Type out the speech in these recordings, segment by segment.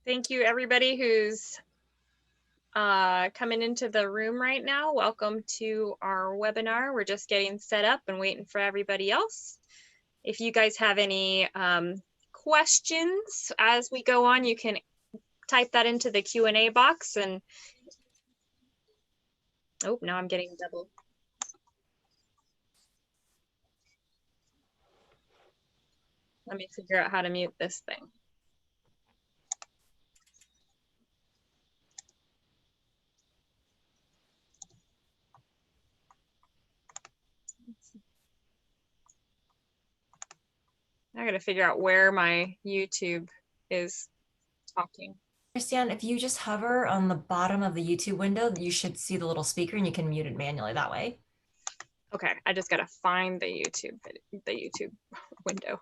Thank you, everybody who's coming into the room right now. Welcome to our webinar. We're just getting set up and waiting for everybody else. If you guys have any questions as we go on, you can type that into the Q&A box. And oh, now I'm getting double. Let me figure out how to mute this thing. I gotta figure out where my YouTube is talking. Christiane, if you just hover on the bottom of the YouTube window, you should see the little speaker and you can mute it manually that way. Okay, I just gotta find the YouTube window.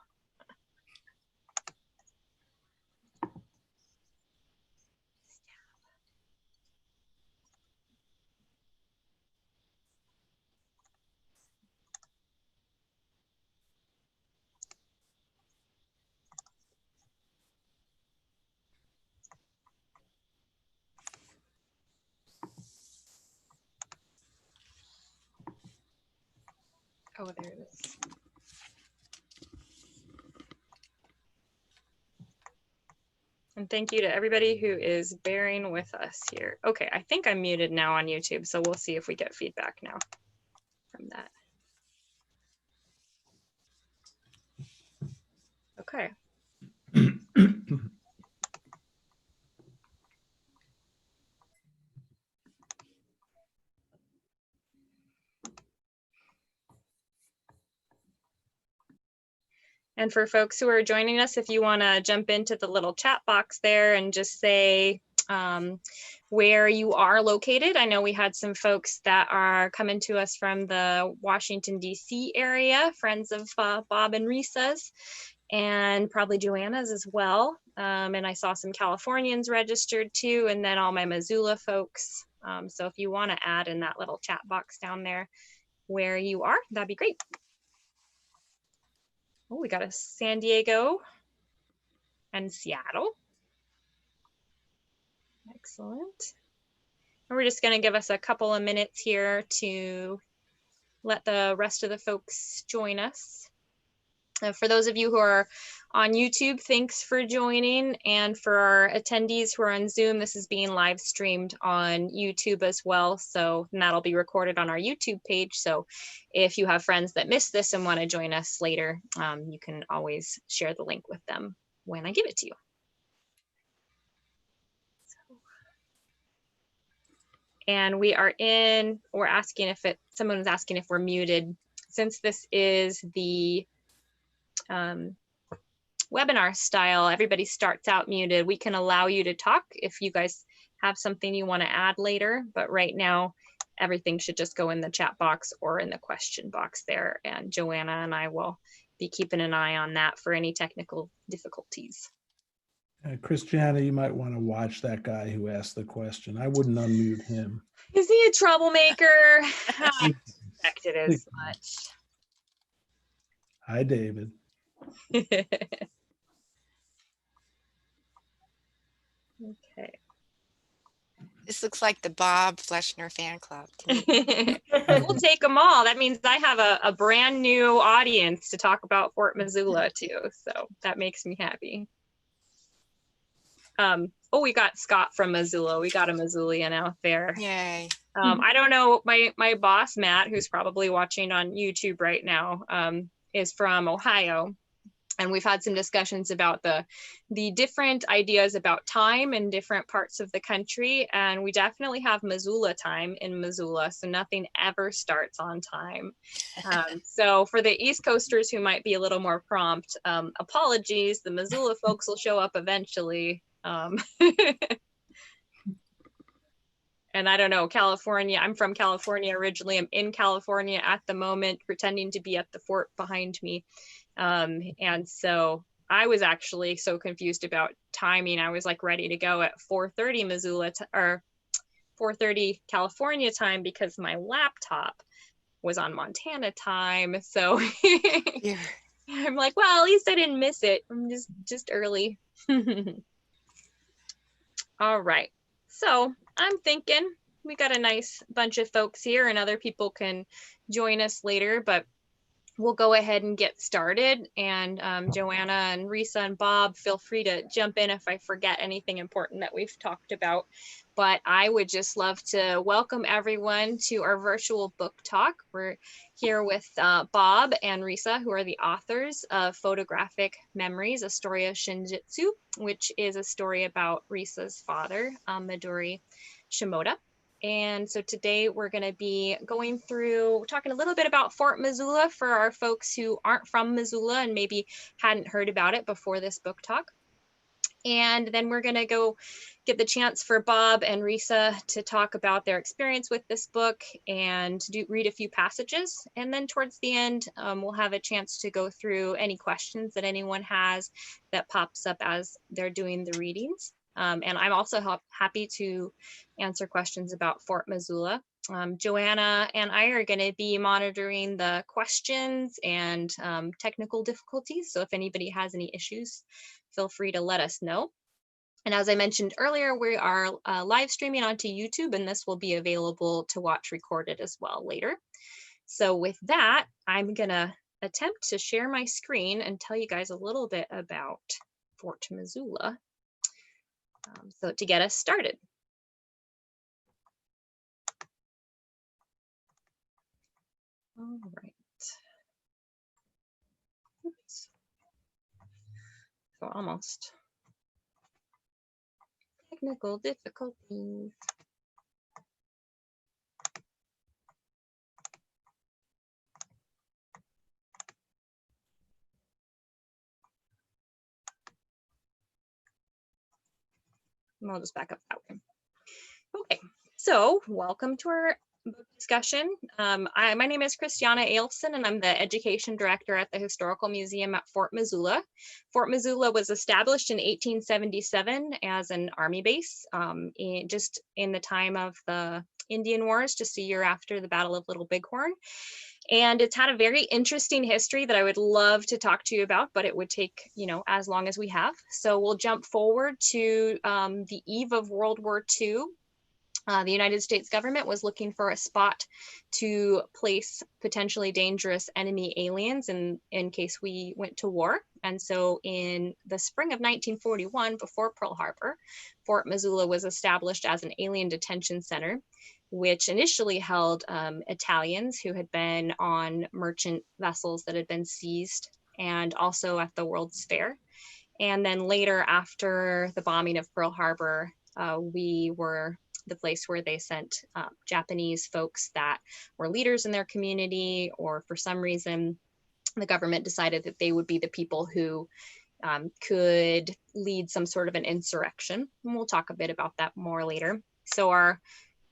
Oh, there it is. And thank you to everybody who is bearing with us here. Okay, I think I'm muted now on YouTube, so we'll see if we get feedback now from that. Okay. And for folks who are joining us, if you want to jump into the little chat box there and just say where you are located. I know we had some folks that are coming to us from the Washington, D.C. area, friends of Bob and Risa's, and probably Joanna's as well. And I saw some Californians registered too, and then all my Missoula folks. So if you want to add in that little chat box down there where you are, that'd be great. Oh, we got a San Diego and Seattle. Excellent. And we're just going to give us a couple of minutes here to let the rest of the folks join us. For those of you who are on YouTube, thanks for joining. And for our attendees who are on Zoom, this is being live streamed on YouTube as well. So that'll be recorded on our YouTube page. So if you have friends that missed this and want to join us later, you can always share the link with them when I give it to you. And we're asking if someone's asking if we're muted. Since this is the webinar style, everybody starts out muted. We can allow you to talk if you guys have something you want to add later, but right now everything should just go in the chat box or in the question box there, and Joanna and I will be keeping an eye on that for any technical difficulties. Christiana, you might want to watch that guy who asked the question. I wouldn't unmute him. Is he a troublemaker? I expected as much. Hi, David. Okay. This looks like the Bob Fleschner fan club. We'll take them all. That means I have a brand new audience to talk about Fort Missoula too. So that makes me happy. Oh, we got Scott from Missoula. We got a Missoulian out there. Yay. I don't know, my boss, Matt, who's probably watching on YouTube right now, is from Ohio. And we've had some discussions about the different ideas about time in different parts of the country. And we definitely have Missoula time in Missoula. So nothing ever starts on time. So for the East Coasters who might be a little more prompt, apologies, the Missoula folks will show up eventually. And I don't know, California, I'm from California originally. I'm in California at the moment, pretending to be at the fort behind me. And so I was actually so confused about timing. I was like ready to go at 4:30 Missoula or 4:30 California time because my laptop was on Montana time. So yeah. I'm like, well, at least I didn't miss it. I'm just early. All right. So I'm thinking we got a nice bunch of folks here and other people can join us later, but we'll go ahead and get started. And Joanna and Risa and Bob, feel free to jump in if I forget anything important that we've talked about. But I would just love to welcome everyone to our virtual book talk. We're here with Bob and Risa, who are the authors of Photographic Memories, a story of Shinjitsu, which is a story about Risa's father, Midori Shimoda. And so today we're going to be going through talking a little bit about Fort Missoula for our folks who aren't from Missoula and maybe hadn't heard about it before this book talk. And then we're going to go get the chance for Bob and Risa to talk about their experience with this book and read a few passages. And then towards the end, we'll have a chance to go through any questions that anyone has that pops up as they're doing the readings. And I'm also happy to answer questions about Fort Missoula. Joanna and I are going to be monitoring the questions and technical difficulties. So if anybody has any issues, feel free to let us know. And as I mentioned earlier, we are live streaming onto YouTube, and this will be available to watch recorded as well later. So with that, I'm going to attempt to share my screen and tell you guys a little bit about Fort Missoula. So to get us started. All right. Oops. So almost. Technical difficulties. I'll just back up that way. Okay, so welcome to our book discussion. My name is Christiana Ailson, and I'm the Education Director at the Historical Museum at Fort Missoula. Fort Missoula was established in 1877 as an army base, just in the time of the Indian Wars, just a year after the Battle of Little Bighorn. And it's had a very interesting history that I would love to talk to you about, but it would take, as long as we have. So we'll jump forward to the eve of World War II. The United States government was looking for a spot to place potentially dangerous enemy aliens in case we went to war. And so in the spring of 1941, before Pearl Harbor, Fort Missoula was established as an alien detention center, which initially held Italians who had been on merchant vessels that had been seized, and also at the World's Fair. And then later, after the bombing of Pearl Harbor, we were the place where they sent Japanese folks that were leaders in their community, or for some reason, the government decided that they would be the people who could lead some sort of an insurrection. And we'll talk a bit about that more later. So our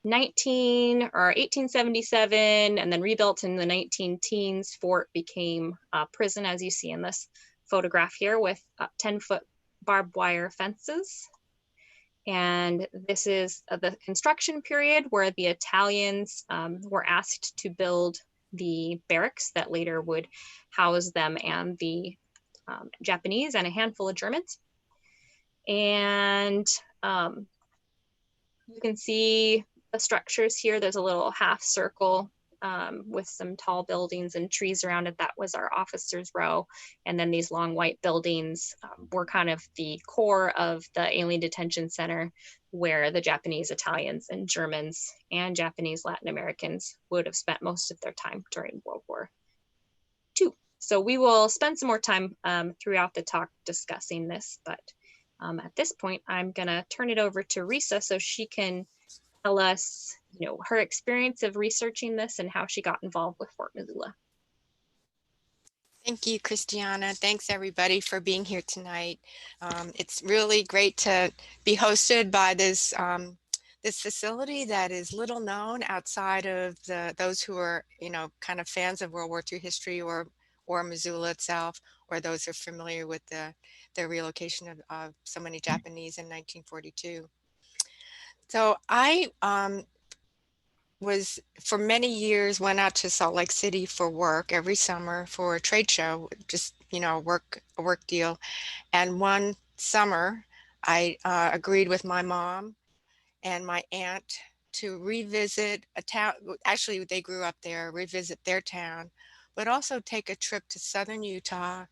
1877 and then rebuilt in the 19-teens fort became a prison, as you see in this photograph here, with 10-foot barbed wire fences. And this is the construction period where the Italians were asked to build the barracks that later would house them and the Japanese and a handful of Germans. And you can see the structures here. There's a little half circle with some tall buildings and trees around it. That was our officers' row. And then these long white buildings were kind of the core of the alien detention center, where the Japanese, Italians, and Germans and Japanese Latin Americans would have spent most of their time during World War II. So we will spend some more time throughout the talk discussing this, but at this point, I'm gonna turn it over to Risa so she can tell us, her experience of researching this and how she got involved with Fort Missoula. Thank you, Christiana. Thanks everybody for being here tonight. It's really great to be hosted by this this facility that is little known outside of those who are, kind of fans of World War II history or Missoula itself, or those who are familiar with the relocation of so many Japanese in 1942. So I was for many years went out to Salt Lake City for work every summer for a trade show, just a work deal. And one summer I agreed with my mom and my aunt to revisit a town. Actually, they grew up there, revisit their town, but also take a trip to southern Utah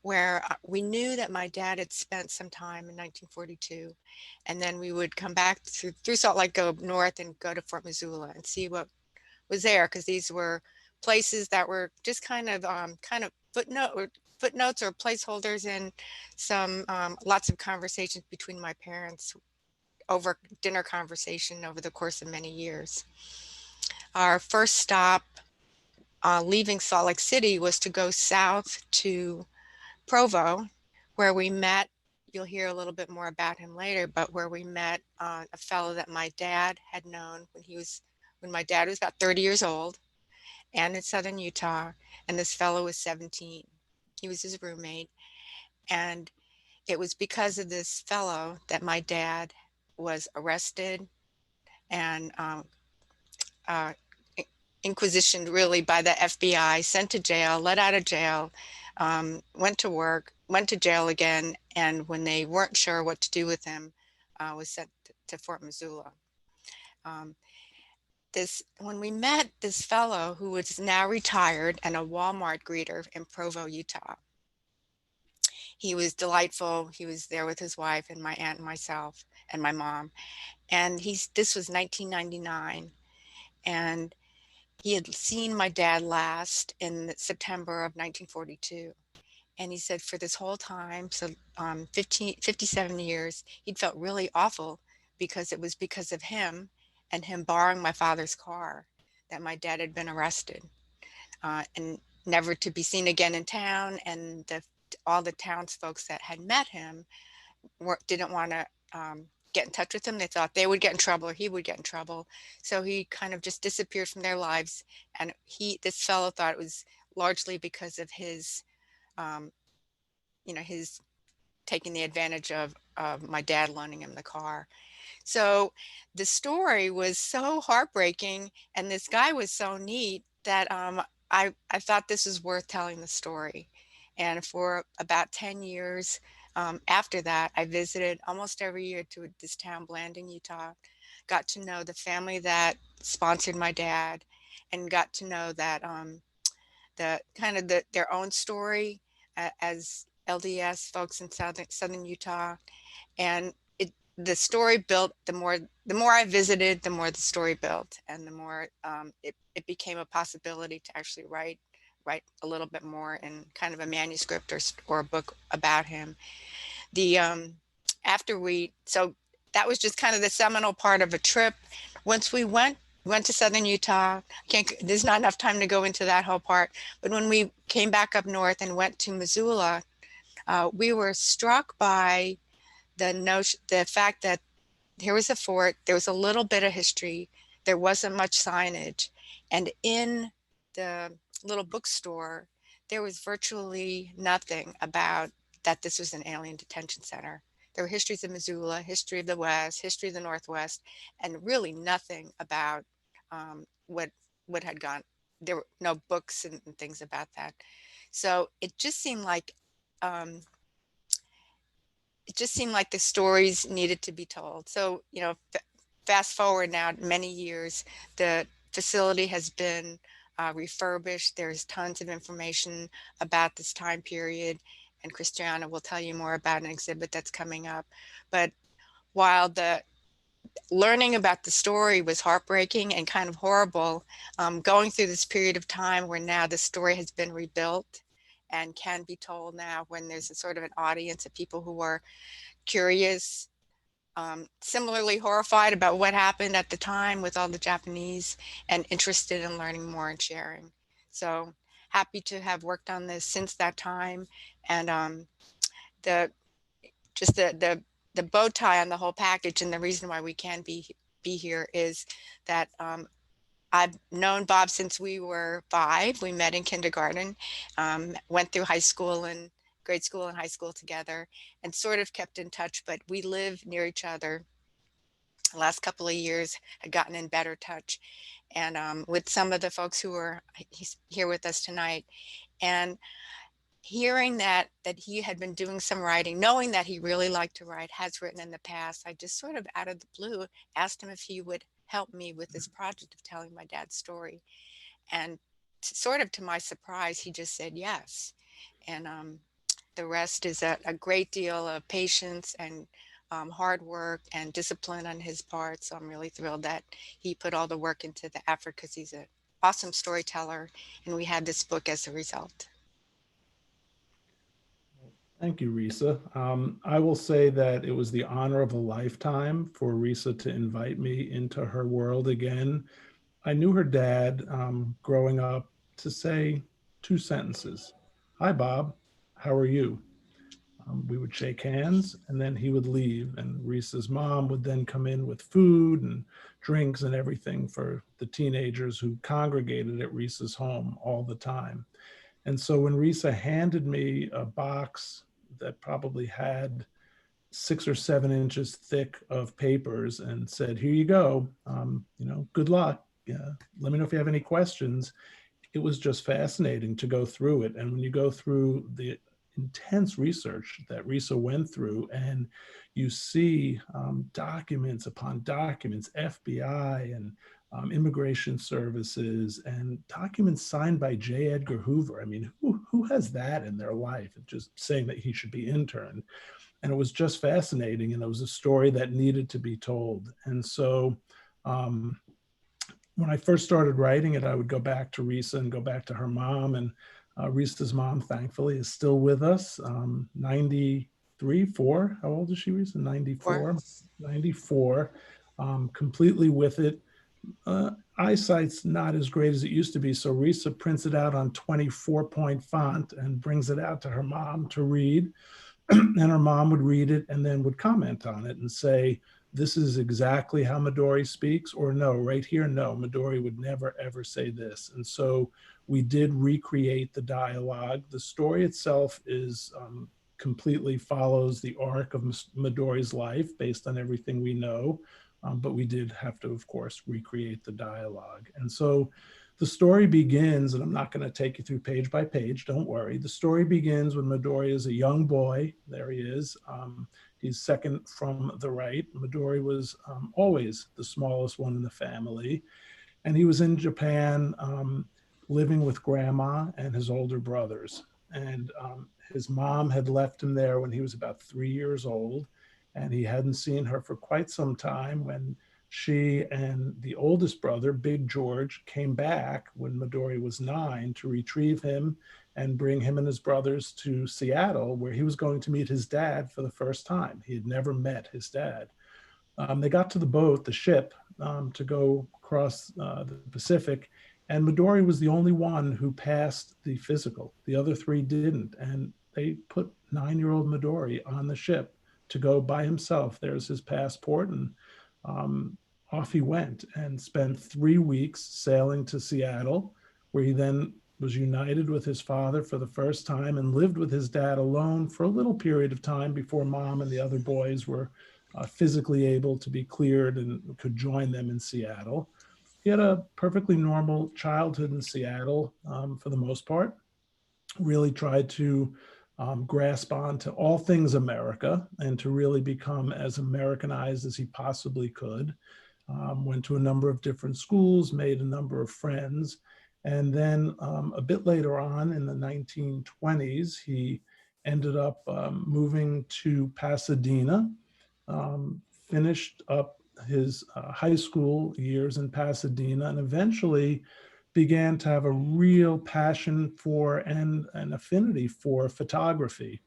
where we knew that my dad had spent some time in 1942. And then we would come back through Salt Lake, go north and go to Fort Missoula and see what was there, because these were places that were just kind of footnotes or placeholders in some lots of conversations between my parents over dinner conversation over the course of many years. Our first stop leaving Salt Lake City was to go south to Provo, where we met. You'll hear a little bit more about him later, but where we met a fellow that my dad had known when my dad was about 30 years old and in southern Utah, and this fellow was 17. He was his roommate, and it was because of this fellow that my dad was arrested and uh, inquisitioned really by the FBI, sent to jail, let out of jail, went to work, went to jail again, and when they weren't sure what to do with him, was sent to Fort Missoula. When we met this fellow who was now retired and a Walmart greeter in Provo, Utah, he was delightful. He was there with his wife and my aunt and myself and my mom. And this was 1999. And he had seen my dad last in September of 1942. And he said for this whole time, so 57 years, he'd felt really awful because it was because of him and him borrowing my father's car that my dad had been arrested and never to be seen again in town. And all the townsfolk that had met him didn't want to get in touch with him. They thought they would get in trouble or he would get in trouble. So he kind of just disappeared from their lives. And this fellow thought it was largely because of his, his taking the advantage of my dad loaning him the car. So the story was so heartbreaking and this guy was so neat that I thought this was worth telling the story. And for about 10 years after that, I visited almost every year to this town, Blanding, Utah, got to know the family that sponsored my dad and got to know that their own story as LDS folks in southern Utah. And the story built, the more I visited, the more the story built, and the more it became a possibility to actually write a little bit more in kind of a manuscript or a book about him. So that was just kind of the seminal part of a trip. Once we went to southern Utah, there's not enough time to go into that whole part, but when we came back up north and went to Missoula, we were struck by the fact that here was a fort, there was a little bit of history, there wasn't much signage, and in the little bookstore, there was virtually nothing about that this was an alien detention center. There were histories of Missoula, history of the West, history of the Northwest, and really nothing about what had gone. There were no books and things about that. So it just seemed like the stories needed to be told. So, fast forward now many years, the facility has been refurbished. There's tons of information about this time period, and Christiana will tell you more about an exhibit that's coming up. But while the learning about the story was heartbreaking and kind of horrible, going through this period of time where now the story has been rebuilt and can be told now when there's a sort of an audience of people who are curious, similarly horrified about what happened at the time with all the Japanese, and interested in learning more and sharing. So happy to have worked on this since that time. And the bow tie on the whole package, and the reason why we can be here is that I've known Bob since we were 5. We met in kindergarten, went through high school and grade school and high school together, and sort of kept in touch, but we live near each other. The last couple of years had gotten in better touch, and with some of the folks who are here with us tonight. And hearing that he had been doing some writing, knowing that he really liked to write, has written in the past, I just sort of out of the blue asked him if he would help me with this project of telling my dad's story. And sort of to my surprise, he just said yes. And the rest is a great deal of patience and hard work and discipline on his part. So I'm really thrilled that he put all the work into the effort, because he's an awesome storyteller, and we had this book as a result. Thank you, Risa. I will say that it was the honor of a lifetime for Risa to invite me into her world again. I knew her dad growing up to say two sentences. Hi, Bob. How are you? We would shake hands and then he would leave. And Risa's mom would then come in with food and drinks and everything for the teenagers who congregated at Risa's home all the time. And so when Risa handed me a box that probably had 6 or 7 inches thick of papers and said, "Here you go. Good luck. Let me know if you have any questions." It was just fascinating to go through it. And when you go through the intense research that Risa went through, and you see documents upon documents, FBI and immigration services, and documents signed by J. Edgar Hoover. I mean, who has that in their life? Just saying that he should be interned. And it was just fascinating. And it was a story that needed to be told. And so when I first started writing it, I would go back to Risa and go back to her mom. And Risa's mom, thankfully, is still with us. 93, 4. How old is she, Risa? 94. 94. Completely with it. Eyesight's not as great as it used to be. So Risa prints it out on 24-point font and brings it out to her mom to read. And her mom would read it and then would comment on it and say, "This is exactly how Midori speaks," or "No, right here, no, Midori would never, ever say this." And so we did recreate the dialogue. The story itself is completely follows the arc of Midori's life based on everything we know. But we did have to, of course, recreate the dialogue. And so the story begins, and I'm not going to take you through page by page, don't worry. The story begins when Midori is a young boy. There he is. He's second from the right. Midori was always the smallest one in the family. And he was in Japan living with grandma and his older brothers. And his mom had left him there when he was about 3 years old. And he hadn't seen her for quite some time when she and the oldest brother, Big George, came back when Midori was 9 to retrieve him and bring him and his brothers to Seattle, where he was going to meet his dad for the first time. He had never met his dad. They got to the boat, the ship, to go across the Pacific, and Midori was the only one who passed the physical. The other 3 didn't, and they put 9-year-old Midori on the ship to go by himself. There's his passport, and off he went and spent 3 weeks sailing to Seattle, where he then was united with his father for the first time and lived with his dad alone for a little period of time before mom and the other boys were physically able to be cleared and could join them in Seattle. He had a perfectly normal childhood in Seattle for the most part. Really tried to grasp on to all things America and to really become as Americanized as he possibly could. Went to a number of different schools, made a number of friends. And then a bit later on in the 1920s, he ended up moving to Pasadena, finished up his high school years in Pasadena, and eventually began to have a real passion for and an affinity for photography.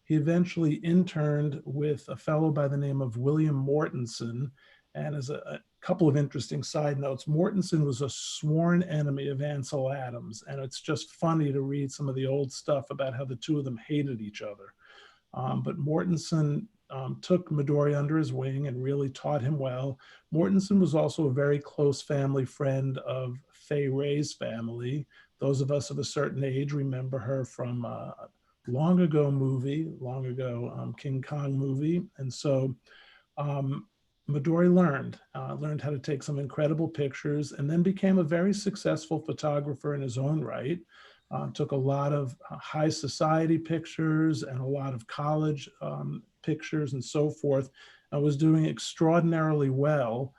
He eventually interned with a fellow by the name of William Mortensen. And as a couple of interesting side notes, Mortensen was a sworn enemy of Ansel Adams. And it's just funny to read some of the old stuff about how the two of them hated each other. But Mortensen took Midori under his wing and really taught him well. Mortensen was also a very close family friend of Fay Wray's family. Those of us of a certain age remember her from long ago King Kong movie. And so Midori learned how to take some incredible pictures and then became a very successful photographer in his own right. took a lot of high society pictures and a lot of college pictures and so forth. I was doing extraordinarily well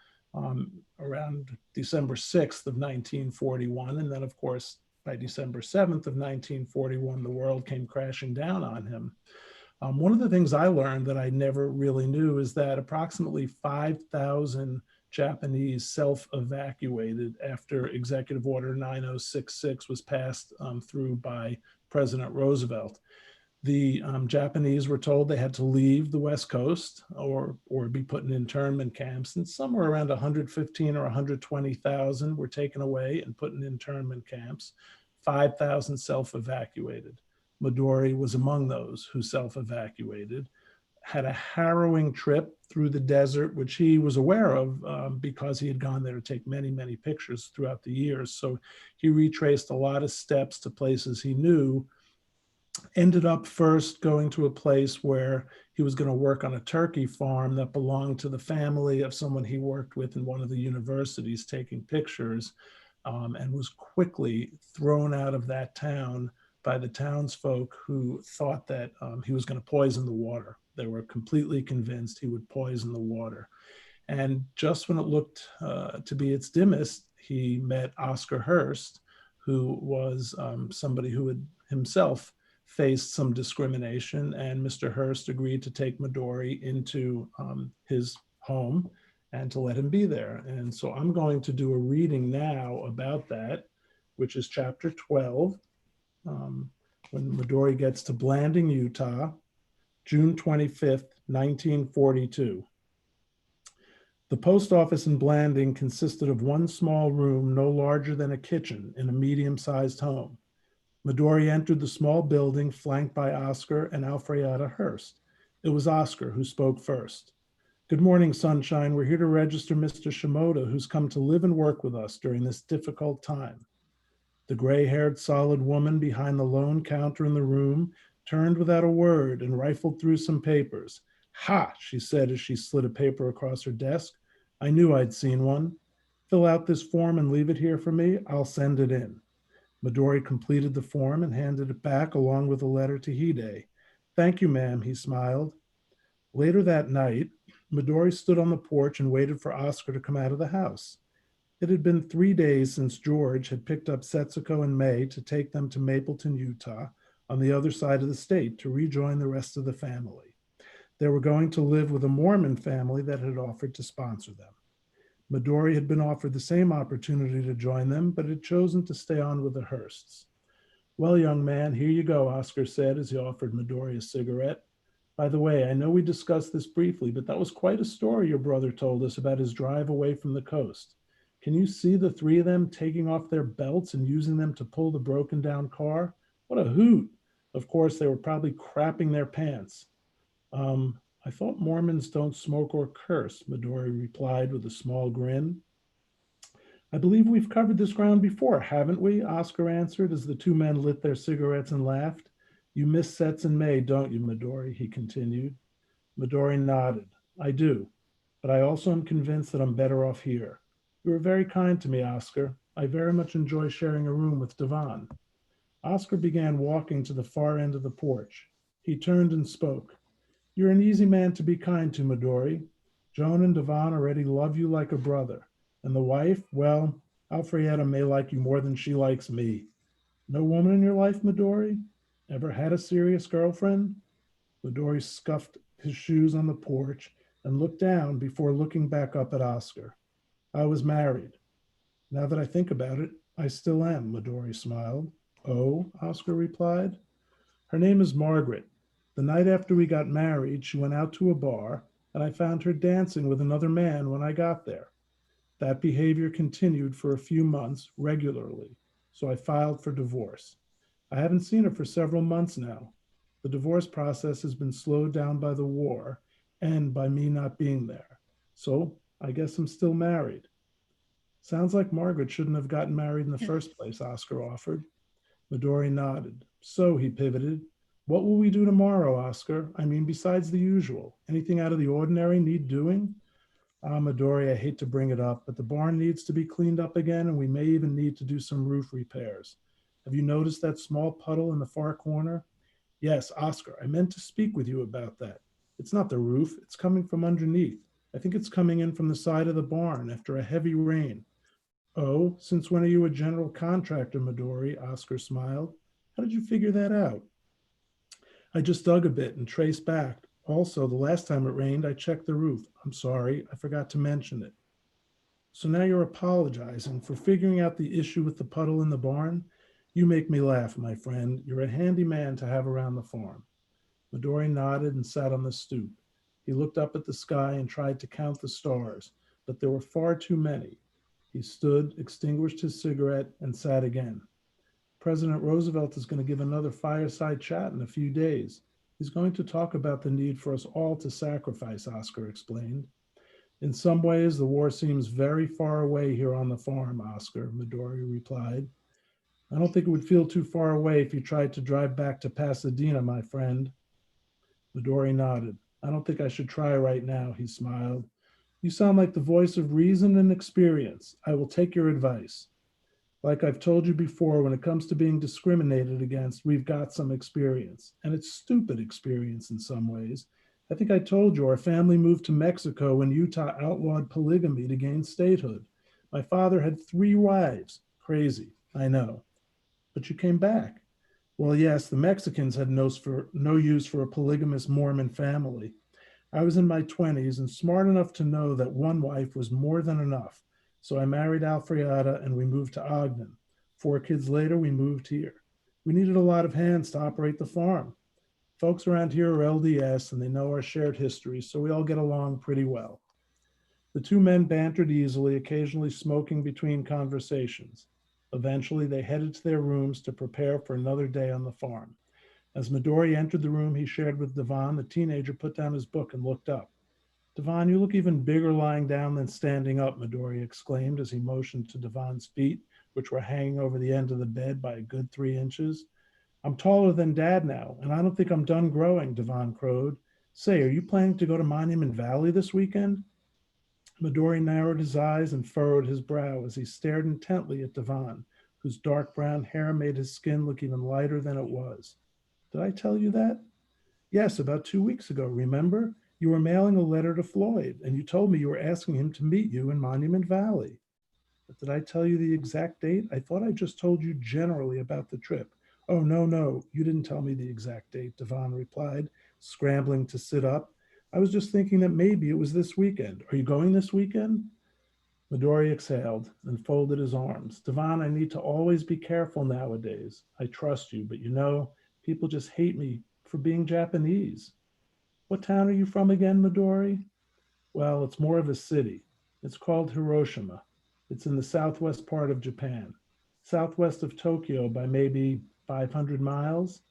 around December 6th of 1941. And then, of course, by December 7th of 1941, the world came crashing down on him. One of the things I learned that I never really knew is that approximately 5,000 Japanese self-evacuated after Executive Order 9066 was passed through by President Roosevelt. The Japanese were told they had to leave the West Coast or be put in internment camps, and somewhere around 115 or 120,000 were taken away and put in internment camps. 5,000 self-evacuated. Midori was among those who self-evacuated, had a harrowing trip through the desert, which he was aware of because he had gone there to take many, many pictures throughout the years. So he retraced a lot of steps to places he knew, ended up first going to a place where he was going to work on a turkey farm that belonged to the family of someone he worked with in one of the universities taking pictures, and was quickly thrown out of that town by the townsfolk who thought that he was going to poison the water. They were completely convinced he would poison the water. And just when it looked to be its dimmest, he met Oscar Hearst, who was somebody who had himself faced some discrimination, and Mr. Hearst agreed to take Midori into his home and to let him be there. And so I'm going to do a reading now about that, which is chapter 12, when Midori gets to Blanding, Utah, June 25th, 1942. The post office in Blanding consisted of one small room no larger than a kitchen in a medium-sized home. Midori entered the small building flanked by Oscar and Alfreada Hearst. It was Oscar who spoke first. "Good morning, Sunshine. We're here to register Mr. Shimoda, who's come to live and work with us during this difficult time." The gray-haired, solid woman behind the lone counter in the room turned without a word and rifled through some papers. "Ha," she said as she slid a paper across her desk. "I knew I'd seen one. Fill out this form and leave it here for me. I'll send it in." Midori completed the form and handed it back along with a letter to Hide. "Thank you, ma'am," he smiled. Later that night, Midori stood on the porch and waited for Oscar to come out of the house. It had been 3 days since George had picked up Setsuko and May to take them to Mapleton, Utah, on the other side of the state to rejoin the rest of the family. They were going to live with a Mormon family that had offered to sponsor them. Midori had been offered the same opportunity to join them, but had chosen to stay on with the Hearsts. "Well, young man, here you go," Oscar said as he offered Midori a cigarette. "By the way, I know we discussed this briefly, but that was quite a story your brother told us about his drive away from the coast. Can you see the three of them taking off their belts and using them to pull the broken down car? What a hoot. Of course, they were probably crapping their pants." "I thought Mormons don't smoke or curse," Midori replied with a small grin. "I believe we've covered this ground before, haven't we?" Oscar answered as the two men lit their cigarettes and laughed. "You miss Sets and May, don't you, Midori?" he continued. Midori nodded. "I do, but I also am convinced that I'm better off here. You were very kind to me, Oscar. I very much enjoy sharing a room with Devon." Oscar began walking to the far end of the porch. He turned and spoke. "You're an easy man to be kind to, Midori. Joan and Devon already love you like a brother. And the wife, well, Alfreada may like you more than she likes me. No woman in your life, Midori? Ever had a serious girlfriend?" Midori scuffed his shoes on the porch and looked down before looking back up at Oscar. "I was married. Now that I think about it, I still am," Midori smiled. "Oh?" Oscar replied. "Her name is Margaret. The night after we got married, she went out to a bar, and I found her dancing with another man when I got there. That behavior continued for a few months regularly, so I filed for divorce. I haven't seen her for several months now. The divorce process has been slowed down by the war and by me not being there. So I guess I'm still married." "Sounds like Margaret shouldn't have gotten married in the first place," Oscar offered. Midori nodded. "So," he pivoted, "what will we do tomorrow, Oscar? I mean, besides the usual. Anything out of the ordinary need doing?" Midori, I hate to bring it up, but the barn needs to be cleaned up again, and we may even need to do some roof repairs. Have you noticed that small puddle in the far corner? Yes, Oscar, I meant to speak with you about that. It's not the roof, it's coming from underneath. I think it's coming in from the side of the barn after a heavy rain. Oh, since when are you a general contractor, Midori? Oscar smiled. How did you figure that out? I just dug a bit and traced back. Also, the last time it rained, I checked the roof. I'm sorry, I forgot to mention it. So now you're apologizing for figuring out the issue with the puddle in the barn? You make me laugh, my friend. You're a handy man to have around the farm. Midori nodded and sat on the stoop. He looked up at the sky and tried to count the stars, but there were far too many. He stood, extinguished his cigarette, and sat again. President Roosevelt is going to give another fireside chat in a few days. He's going to talk about the need for us all to sacrifice, Oscar explained. In some ways, the war seems very far away here on the farm, Oscar, Midori replied. I don't think it would feel too far away if you tried to drive back to Pasadena, my friend. Midori nodded. I don't think I should try right now, he smiled. You sound like the voice of reason and experience. I will take your advice. Like I've told you before, when it comes to being discriminated against, we've got some experience. And it's stupid experience in some ways. I think I told you our family moved to Mexico when Utah outlawed polygamy to gain statehood. My father had 3 wives. Crazy, I know. But you came back. Well, yes, the Mexicans had no use for a polygamous Mormon family. I was in my 20s and smart enough to know that 1 wife was more than enough. So I married Alfreada and we moved to Ogden. 4 kids later, we moved here. We needed a lot of hands to operate the farm. Folks around here are LDS and they know our shared history, so we all get along pretty well. The 2 men bantered easily, occasionally smoking between conversations. Eventually, they headed to their rooms to prepare for another day on the farm. As Midori entered the room he shared with Devon, the teenager put down his book and looked up. Devon, you look even bigger lying down than standing up, Midori exclaimed as he motioned to Devon's feet, which were hanging over the end of the bed by a good 3 inches. I'm taller than Dad now, and I don't think I'm done growing, Devon crowed. Say, are you planning to go to Monument Valley this weekend? Midori narrowed his eyes and furrowed his brow as he stared intently at Devon, whose dark brown hair made his skin look even lighter than it was. Did I tell you that? Yes, about 2 weeks ago, remember? You were mailing a letter to Floyd, and you told me you were asking him to meet you in Monument Valley. But did I tell you the exact date? I thought I just told you generally about the trip. Oh, no, you didn't tell me the exact date, Devon replied, scrambling to sit up. I was just thinking that maybe it was this weekend. Are you going this weekend? Midori exhaled and folded his arms. Devon, I need to always be careful nowadays. I trust you, but you know, people just hate me for being Japanese. What town are you from again, Midori? Well, it's more of a city. It's called Hiroshima. It's in the southwest part of Japan, southwest of Tokyo by maybe 500 miles.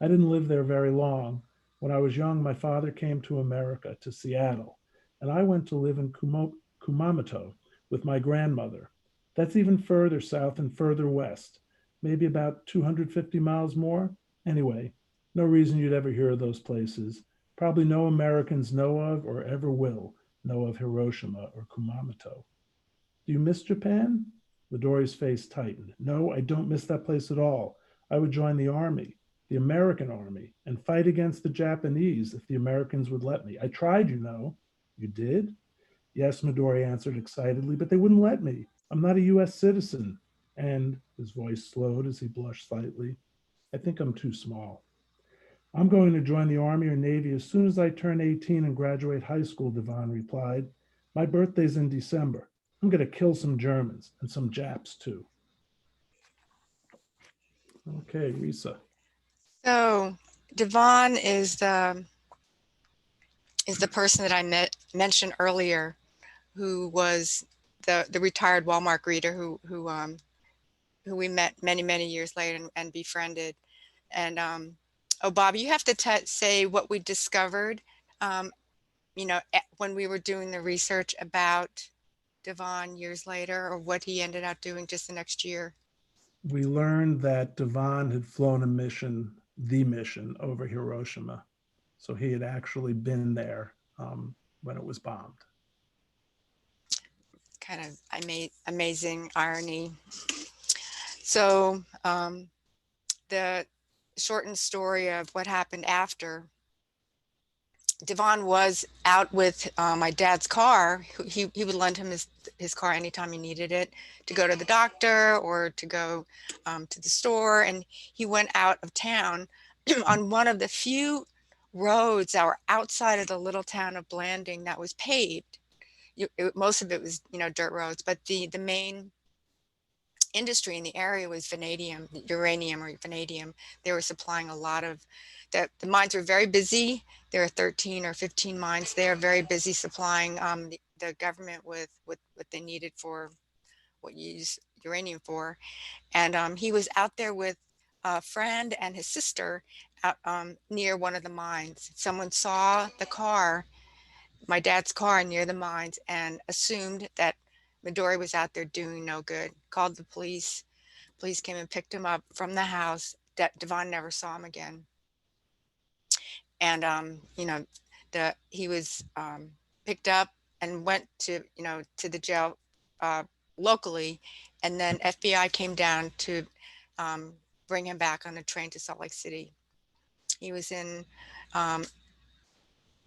I didn't live there very long. When I was young, my father came to America, to Seattle, and I went to live in Kumamoto with my grandmother. That's even further south and further west, maybe about 250 miles more. Anyway, no reason you'd ever hear of those places. Probably no Americans know of or ever will know of Hiroshima or Kumamoto. Do you miss Japan? Midori's face tightened. No, I don't miss that place at all. I would join the army, the American army, and fight against the Japanese if the Americans would let me. I tried, you know. You did? Yes, Midori answered excitedly, but they wouldn't let me. I'm not a U.S. citizen. And his voice slowed as he blushed slightly. I think I'm too small. I'm going to join the Army or Navy as soon as I turn 18 and graduate high school, Devon replied. My birthday's in December. I'm going to kill some Germans and some Japs too. Okay, Risa. So Devon is the person that I mentioned earlier, who was the retired Walmart greeter who we met many years later and befriended. And oh, Bob, you have to say what we discovered, you know, when we were doing the research about Devon years later, or what he ended up doing just the next year. We learned that Devon had flown the mission over Hiroshima. So he had actually been there when it was bombed. Kind of amazing irony. So the shortened story of what happened after, Devon was out with my dad's car. He would lend him his car anytime he needed it to go to the doctor or to go to the store. And he went out of town on one of the few roads that were outside of the little town of Blanding that was paved. Most of it was, dirt roads, but the main industry in the area was vanadium, uranium or vanadium. They were supplying a lot of the mines were very busy. There are 13 or 15 mines. They are very busy supplying the government with what they needed for what you use uranium for. And he was out there with a friend and his sister out near one of the mines. Someone saw the car, my dad's car, near the mines and assumed that Midori was out there doing no good. Called the police. Police came and picked him up from the house. Devon never saw him again. And he was picked up and went to to the jail locally, and then FBI came down to bring him back on a train to Salt Lake City. He was in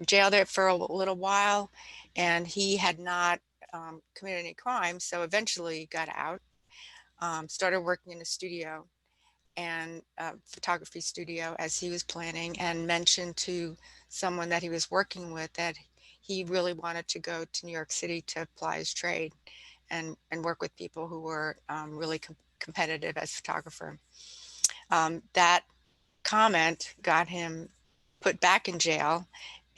jail there for a little while, and he had not committed any crimes, so eventually got out, started working in a studio and photography studio as he was planning, and mentioned to someone that he was working with that he really wanted to go to New York City to apply his trade and work with people who were really competitive as a photographer. That comment got him put back in jail,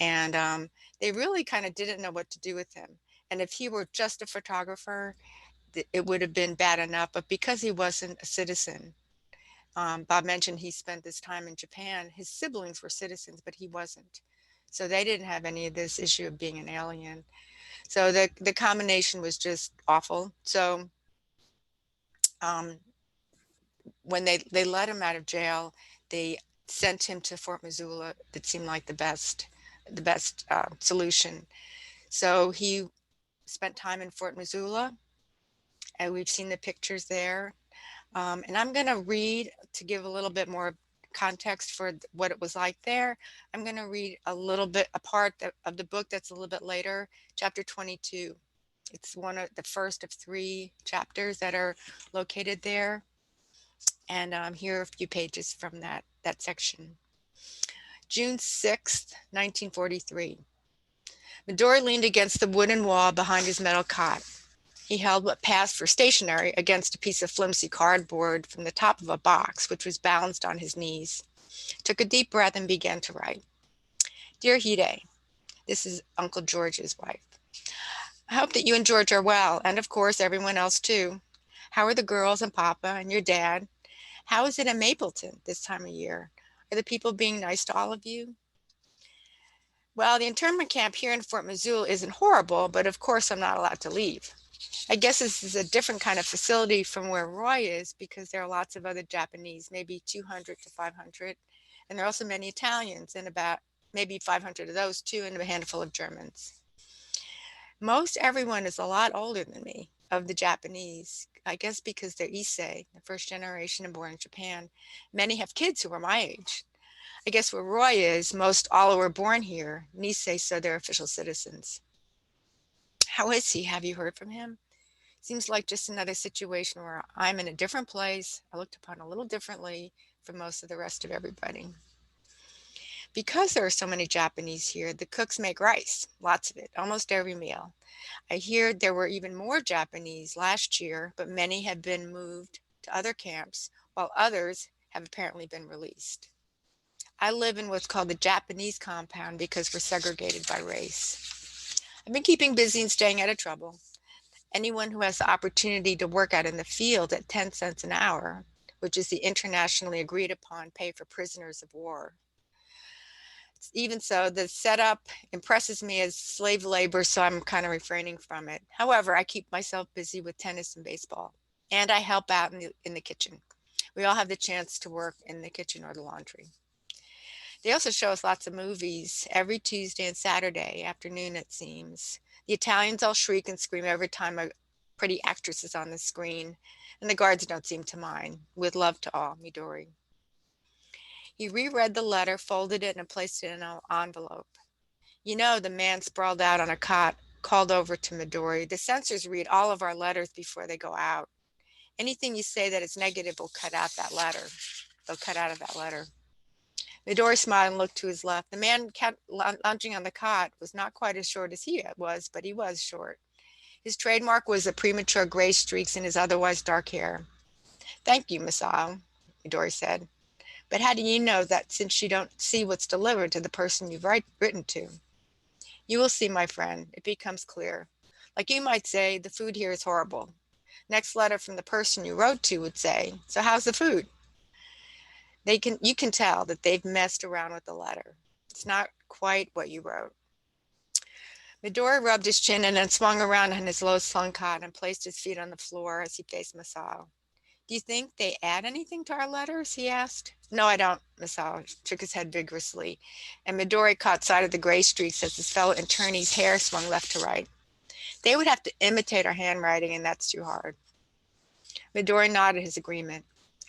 and they really kind of didn't know what to do with him. And if he were just a photographer, it would have been bad enough, but because he wasn't a citizen, Bob mentioned he spent this time in Japan. His siblings were citizens, but he wasn't. So they didn't have any of this issue of being an alien. So the combination was just awful. So when they let him out of jail, they sent him to Fort Missoula. That seemed like the best solution. So he spent time in Fort Missoula, and we've seen the pictures there. And I'm going to read, to give a little bit more context for what it was like there. I'm going to read a part of the book that's a little bit later, chapter 22. It's one of the first of 3 chapters that are located there. And here are a few pages from that section. June 6th, 1943. Midori leaned against the wooden wall behind his metal cot. He held what passed for stationery against a piece of flimsy cardboard from the top of a box, which was balanced on his knees. Took a deep breath and began to write. Dear Hide, this is Uncle George's wife. I hope that you and George are well, and of course everyone else too. How are the girls and Papa and your dad? How is it in Mapleton this time of year? Are the people being nice to all of you? Well, the internment camp here in Fort Missoula isn't horrible, but of course I'm not allowed to leave. I guess this is a different kind of facility from where Roy is, because there are lots of other Japanese, maybe 200 to 500. And there are also many Italians, and about maybe 500 of those too, and a handful of Germans. Most everyone is a lot older than me of the Japanese, I guess because they're Issei, the first generation and born in Japan. Many have kids who are my age. I guess where Roy is, most all were born here, Nisei, so they're official citizens. How is he? Have you heard from him? Seems like just another situation where I'm in a different place. I looked upon a little differently from most of the rest of everybody. Because there are so many Japanese here, the cooks make rice, lots of it, almost every meal. I hear there were even more Japanese last year, but many have been moved to other camps, while others have apparently been released. I live in what's called the Japanese compound because we're segregated by race. I've been keeping busy and staying out of trouble. Anyone who has the opportunity to work out in the field at 10 cents an hour, which is the internationally agreed upon pay for prisoners of war. Even so, the setup impresses me as slave labor, so I'm kind of refraining from it. However, I keep myself busy with tennis and baseball, and I help out in the kitchen. We all have the chance to work in the kitchen or the laundry. They also show us lots of movies every Tuesday and Saturday afternoon, it seems. The Italians all shriek and scream every time a pretty actress is on the screen, and the guards don't seem to mind. With love to all, Midori. He reread the letter, folded it, and placed it in an envelope. You know, the man sprawled out on a cot called over to Midori. The censors read all of our letters before they go out. Anything you say that is negative will cut out that letter. They'll cut out of that letter. Midori smiled and looked to his left. The man lounging on the cot was not quite as short as he was, but he was short. His trademark was the premature gray streaks in his otherwise dark hair. Thank you, Masao, Midori said. But how do you know that since you don't see what's delivered to the person you've written to? You will see, my friend. It becomes clear. Like you might say, the food here is horrible. Next letter from the person you wrote to would say, so how's the food? You can tell that they've messed around with the letter. It's not quite what you wrote. Midori rubbed his chin and then swung around on his low slung cot and placed his feet on the floor as he faced Masao. Do you think they add anything to our letters? He asked. No, I don't, Masao shook his head vigorously, and Midori caught sight of the gray streaks as his fellow internee's hair swung left to right. They would have to imitate our handwriting, and that's too hard. Midori nodded his agreement.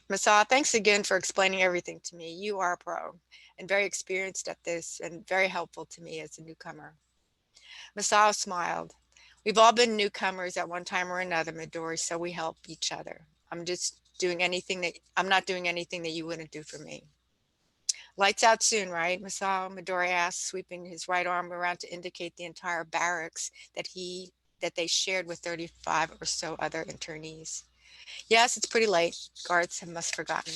Masao, thanks again for explaining everything to me. You are a pro and very experienced at this and very helpful to me as a newcomer. Masao smiled. We've all been newcomers at one time or another, Midori, so we help each other. I'm not doing anything that you wouldn't do for me. Lights out soon, right? Masao, Midori asked, sweeping his right arm around to indicate the entire barracks that they shared with 35 or so other internees. Yes, it's pretty late. Guards must have forgotten.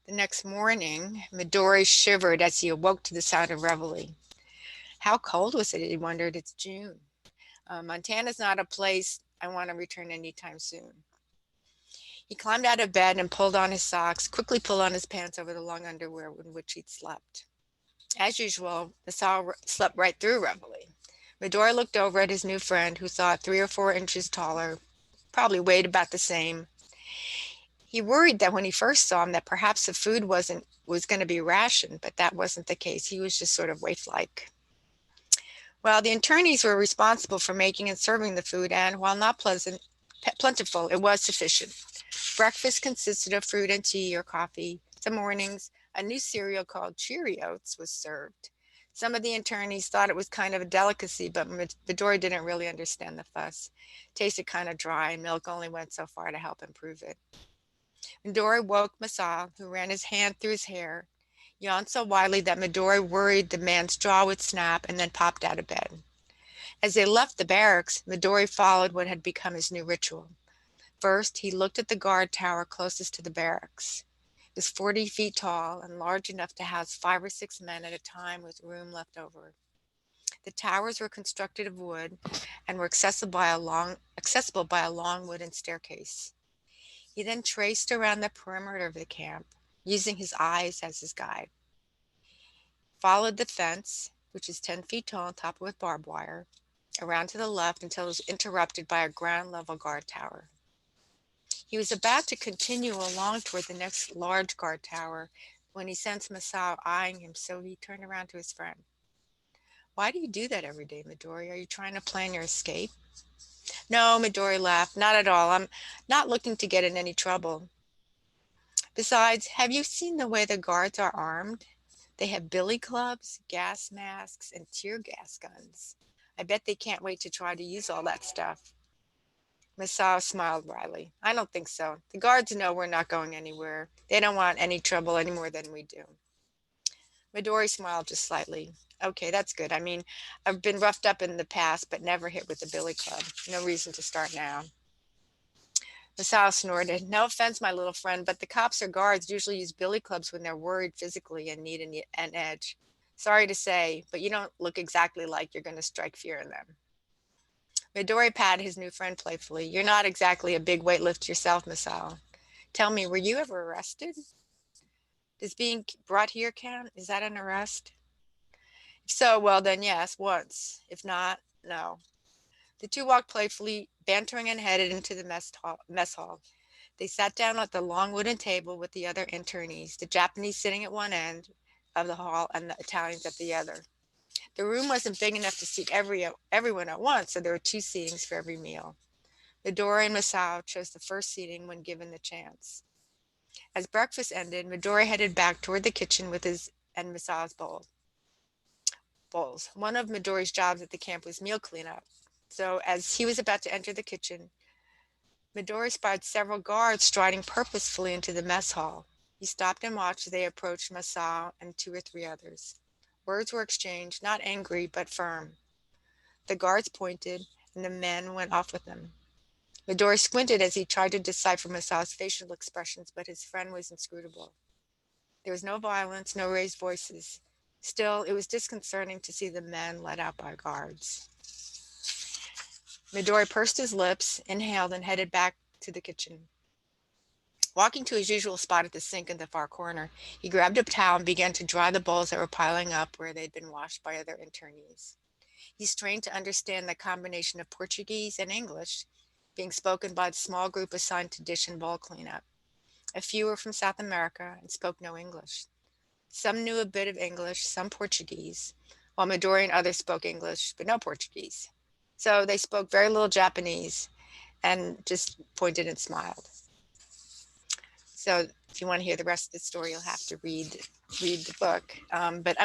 The next morning, Midori shivered as he awoke to the sound of reveille. How cold was it? He wondered. It's June. Montana's not a place I want to return anytime soon. He climbed out of bed and pulled on his socks, quickly pulled on his pants over the long underwear in which he'd slept. As usual, Masao slept right through reveille. Midori looked over at his new friend, who thought 3 or 4 inches taller, probably weighed about the same. He worried that when he first saw him that perhaps the food was going to be rationed, but that wasn't the case. He was just sort of waif-like. Well, the internees were responsible for making and serving the food, and while not plentiful, it was sufficient. Breakfast consisted of fruit and tea or coffee. Some mornings, a new cereal called Cheerios was served. Some of the internees thought it was kind of a delicacy, but Midori didn't really understand the fuss. It tasted kind of dry, and milk only went so far to help improve it. Midori woke Masao, who ran his hand through his hair, yawned so widely that Midori worried the man's jaw would snap, and then popped out of bed. As they left the barracks, Midori followed what had become his new ritual. First, he looked at the guard tower closest to the barracks. It was 40 feet tall and large enough to house 5 or 6 men at a time with room left over. The towers were constructed of wood and were accessible by a long wooden staircase. He then traced around the perimeter of the camp, using his eyes as his guide. Followed the fence, which is 10 feet tall and topped with barbed wire, around to the left until it was interrupted by a ground-level guard tower. He was about to continue along toward the next large guard tower when he sensed Masao eyeing him, so he turned around to his friend. Why do you do that every day, Midori? Are you trying to plan your escape? No, Midori laughed. Not at all. I'm not looking to get in any trouble. Besides, have you seen the way the guards are armed? They have billy clubs, gas masks, and tear gas guns. I bet they can't wait to try to use all that stuff. Masao smiled wryly. I don't think so. The guards know we're not going anywhere. They don't want any trouble any more than we do. Midori smiled just slightly. Okay, that's good. I mean, I've been roughed up in the past, but never hit with a billy club. No reason to start now. Masao snorted. No offense, my little friend, but the cops or guards usually use billy clubs when they're worried physically and need an edge. Sorry to say, but you don't look exactly like you're going to strike fear in them. Midori patted his new friend playfully. You're not exactly a big weightlifter yourself, Masao. Tell me, were you ever arrested? Does being brought here count? Is that an arrest? If so, well then yes, once. If not, no. The two walked playfully, bantering, and headed into the mess hall. They sat down at the long wooden table with the other internees, the Japanese sitting at one end of the hall and the Italians at the other. The room wasn't big enough to seat everyone at once, so there were 2 seatings for every meal. Midori and Masao chose the first seating when given the chance. As breakfast ended, Midori headed back toward the kitchen with his and Masao's bowls. One of Midori's jobs at the camp was meal cleanup. So as he was about to enter the kitchen, Midori spied several guards striding purposefully into the mess hall. He stopped and watched as they approached Masao and 2 or 3 others. Words were exchanged, not angry, but firm. The guards pointed, and the men went off with them. Midori squinted as he tried to decipher Masao's facial expressions, but his friend was inscrutable. There was no violence, no raised voices. Still, it was disconcerting to see the men led out by guards. Midori pursed his lips, inhaled, and headed back to the kitchen. Walking to his usual spot at the sink in the far corner, he grabbed a towel and began to dry the bowls that were piling up where they'd been washed by other internees. He strained to understand the combination of Portuguese and English being spoken by the small group assigned to dish and bowl cleanup. A few were from South America and spoke no English. Some knew a bit of English, some Portuguese, while Midori and others spoke English, but no Portuguese. So they spoke very little Japanese and just pointed and smiled. So if you want to hear the rest of the story, you'll have to read the book. But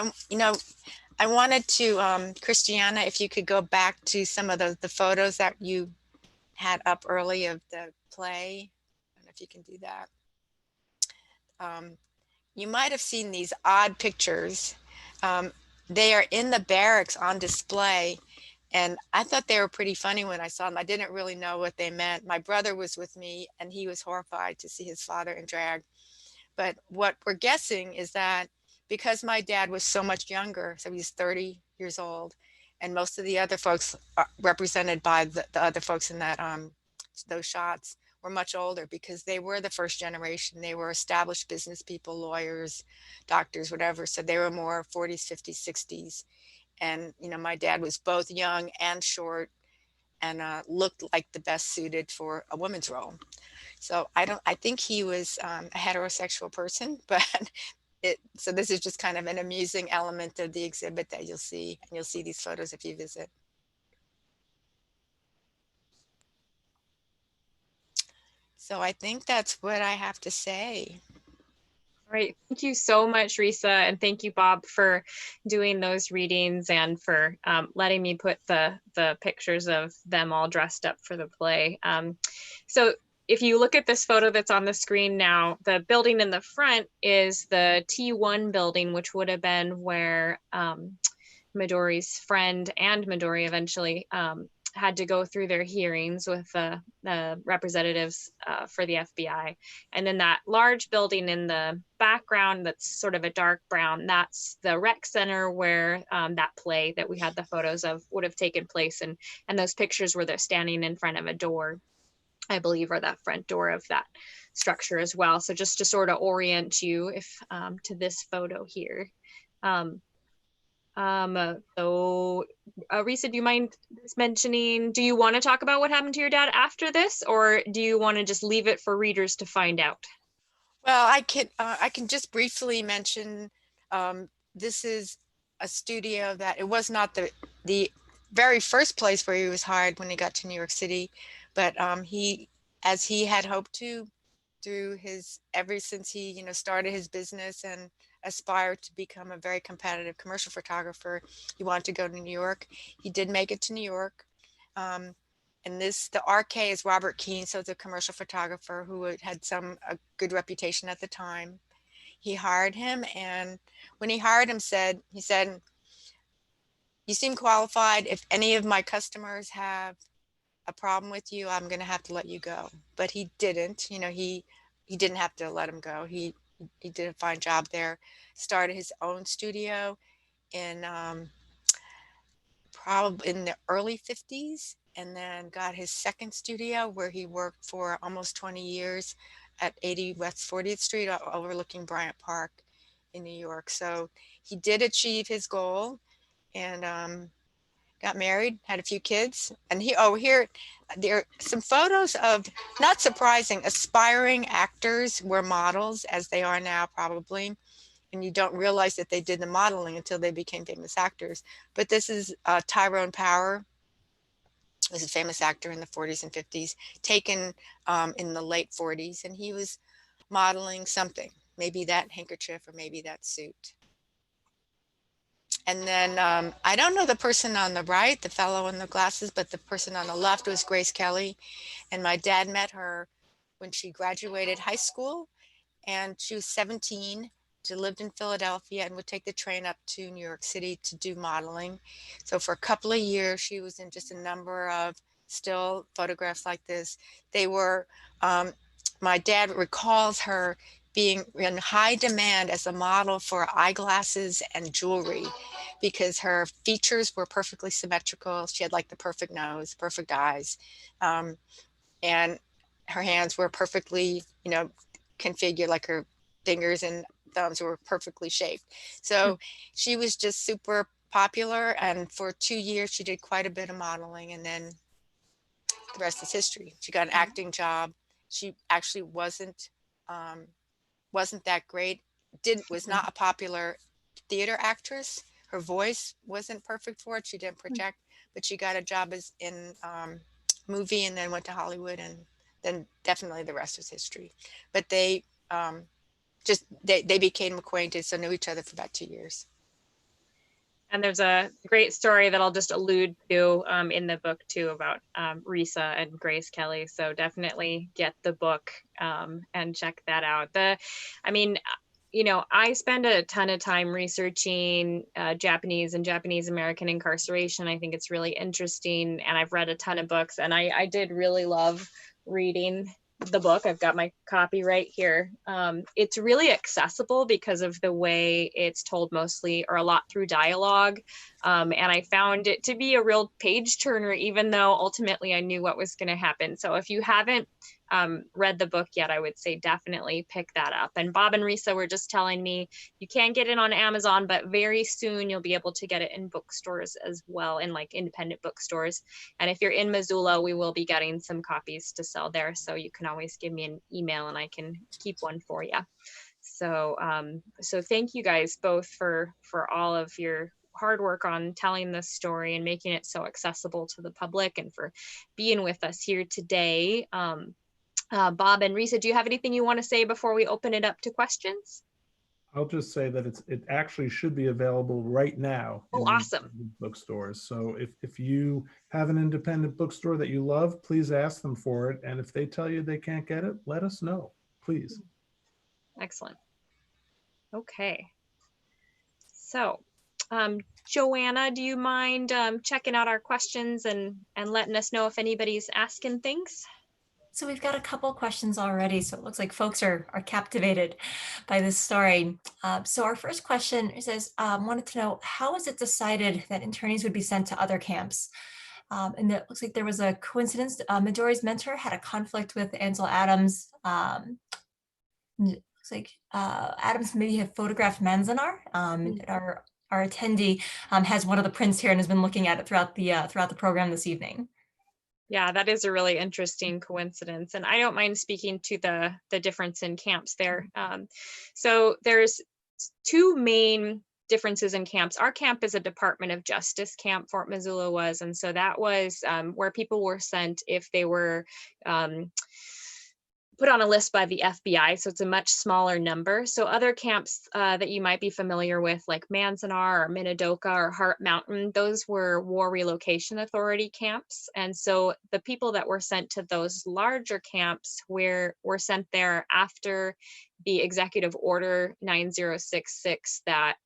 I wanted to, Christiana, if you could go back to some of the photos that you had up early of the play. I don't know if you can do that. You might have seen these odd pictures. They are in the barracks on display. And I thought they were pretty funny when I saw them. I didn't really know what they meant. My brother was with me and he was horrified to see his father in drag. But what we're guessing is that because my dad was so much younger, so he's 30 years old, and most of the other folks are represented by the other folks in that those shots were much older because they were the first generation. They were established business people, lawyers, doctors, whatever. So they were more 40s, 50s, 60s. And, my dad was both young and short and looked like the best suited for a woman's role. So I think he was a heterosexual person, but so this is just kind of an amusing element of the exhibit that you'll see, and you'll see these photos if you visit. So I think that's what I have to say. All right. Thank you so much, Risa. And thank you, Bob, for doing those readings and for letting me put the pictures of them all dressed up for the play. So if you look at this photo that's on the screen now, the building in the front is the T1 building, which would have been where Midori's friend and Midori eventually had to go through their hearings with the representatives for the FBI. And then that large building in the background that's sort of a dark brown, that's the rec center where that play that we had the photos of would have taken place. And those pictures where they're standing in front of a door, I believe, are that front door of that structure as well. So just to sort of orient you to this photo here. Risa, do you mind mentioning, do you want to talk about what happened to your dad after this, or do you want to just leave it for readers to find out? Well, I can just briefly mention this is a studio that it was not the very first place where he was hired when he got to New York City, but as he had hoped to through ever since he started his business and aspired to become a very competitive commercial photographer, he wanted to go to New York. He did make it to New York. And the RK is Robert Keane, so it's a commercial photographer who had a good reputation at the time. He hired him, and when he hired him, he said, "You seem qualified. If any of my customers have a problem with you, I'm going to have to let you go." But he didn't. He didn't have to let him go. He did a fine job there. Started his own studio in probably in the early 50s, and then got his second studio where he worked for almost 20 years at 80 West 40th Street overlooking Bryant Park in New York. So he did achieve his goal and got married, had a few kids. And here there are some photos of, not surprising, aspiring actors were models, as they are now probably. And you don't realize that they did the modeling until they became famous actors. But this is Tyrone Power, who's a famous actor in the 40s and 50s, taken in the late 40s. And he was modeling something, maybe that handkerchief or maybe that suit. And then I don't know the person on the right, the fellow in the glasses, but the person on the left was Grace Kelly. And my dad met her when she graduated high school, and she was 17. She lived in Philadelphia and would take the train up to New York City to do modeling. So for a couple of years, she was in just a number of still photographs like this. They were, my dad recalls her being in high demand as a model for eyeglasses and jewelry because her features were perfectly symmetrical. She had like the perfect nose, perfect eyes, and her hands were perfectly, you know, configured, like her fingers and thumbs were perfectly shaped. So she was just super popular, and for 2 years she did quite a bit of modeling, and then the rest is history. She got an acting job. She actually wasn't that great, was not a popular theater actress. Her voice wasn't perfect for it. She didn't project, but she got a job as in movie, and then went to Hollywood, and then definitely the rest is history. But they they became acquainted, so knew each other for about 2 years. And there's a great story that I'll just allude to in the book too about Risa and Grace Kelly. So definitely get the book and check that out. I mean, you know, I spend a ton of time researching Japanese and Japanese American incarceration. I think it's really interesting, and I've read a ton of books, and I did really love reading the book. I've got my copy right here. It's really accessible because of the way it's told, mostly or a lot through dialogue. And I found it to be a real page turner, even though ultimately I knew what was going to happen. So if you haven't read the book yet, I would say definitely pick that up. And Bob and Risa were just telling me you can get it on Amazon, but very soon you'll be able to get it in bookstores as well, in like independent bookstores. And if you're in Missoula, we will be getting some copies to sell there. So you can always give me an email and I can keep one for you. So so thank you guys both for all of your hard work on telling this story and making it so accessible to the public, and for being with us here today. Bob and Risa, do you have anything you want to say before we open it up to questions? I'll just say that it actually should be available right now. Oh, awesome. Bookstores. So if you have an independent bookstore that you love, please ask them for it. And if they tell you they can't get it, let us know, please. Excellent. Okay. So, Joanna, do you mind checking out our questions and letting us know if anybody's asking things? So we've got a couple questions already. So it looks like folks are captivated by this story. So our first question says, wanted to know, how was it decided that internees would be sent to other camps? And it looks like there was a coincidence. Midori's mentor had a conflict with Ansel Adams. Looks like Adams maybe have photographed Manzanar. Our attendee has one of the prints here and has been looking at it throughout the program this evening. Yeah, that is a really interesting coincidence. And I don't mind speaking to the difference in camps there. So there's two main differences in camps. Our camp is a Department of Justice camp, Fort Missoula was. And so that was where people were sent if they were put on a list by the FBI, so it's a much smaller number. So other camps that you might be familiar with, like Manzanar or Minidoka or Heart Mountain, those were War Relocation Authority camps. And so the people that were sent to those larger camps were sent there after the Executive Order 9066 that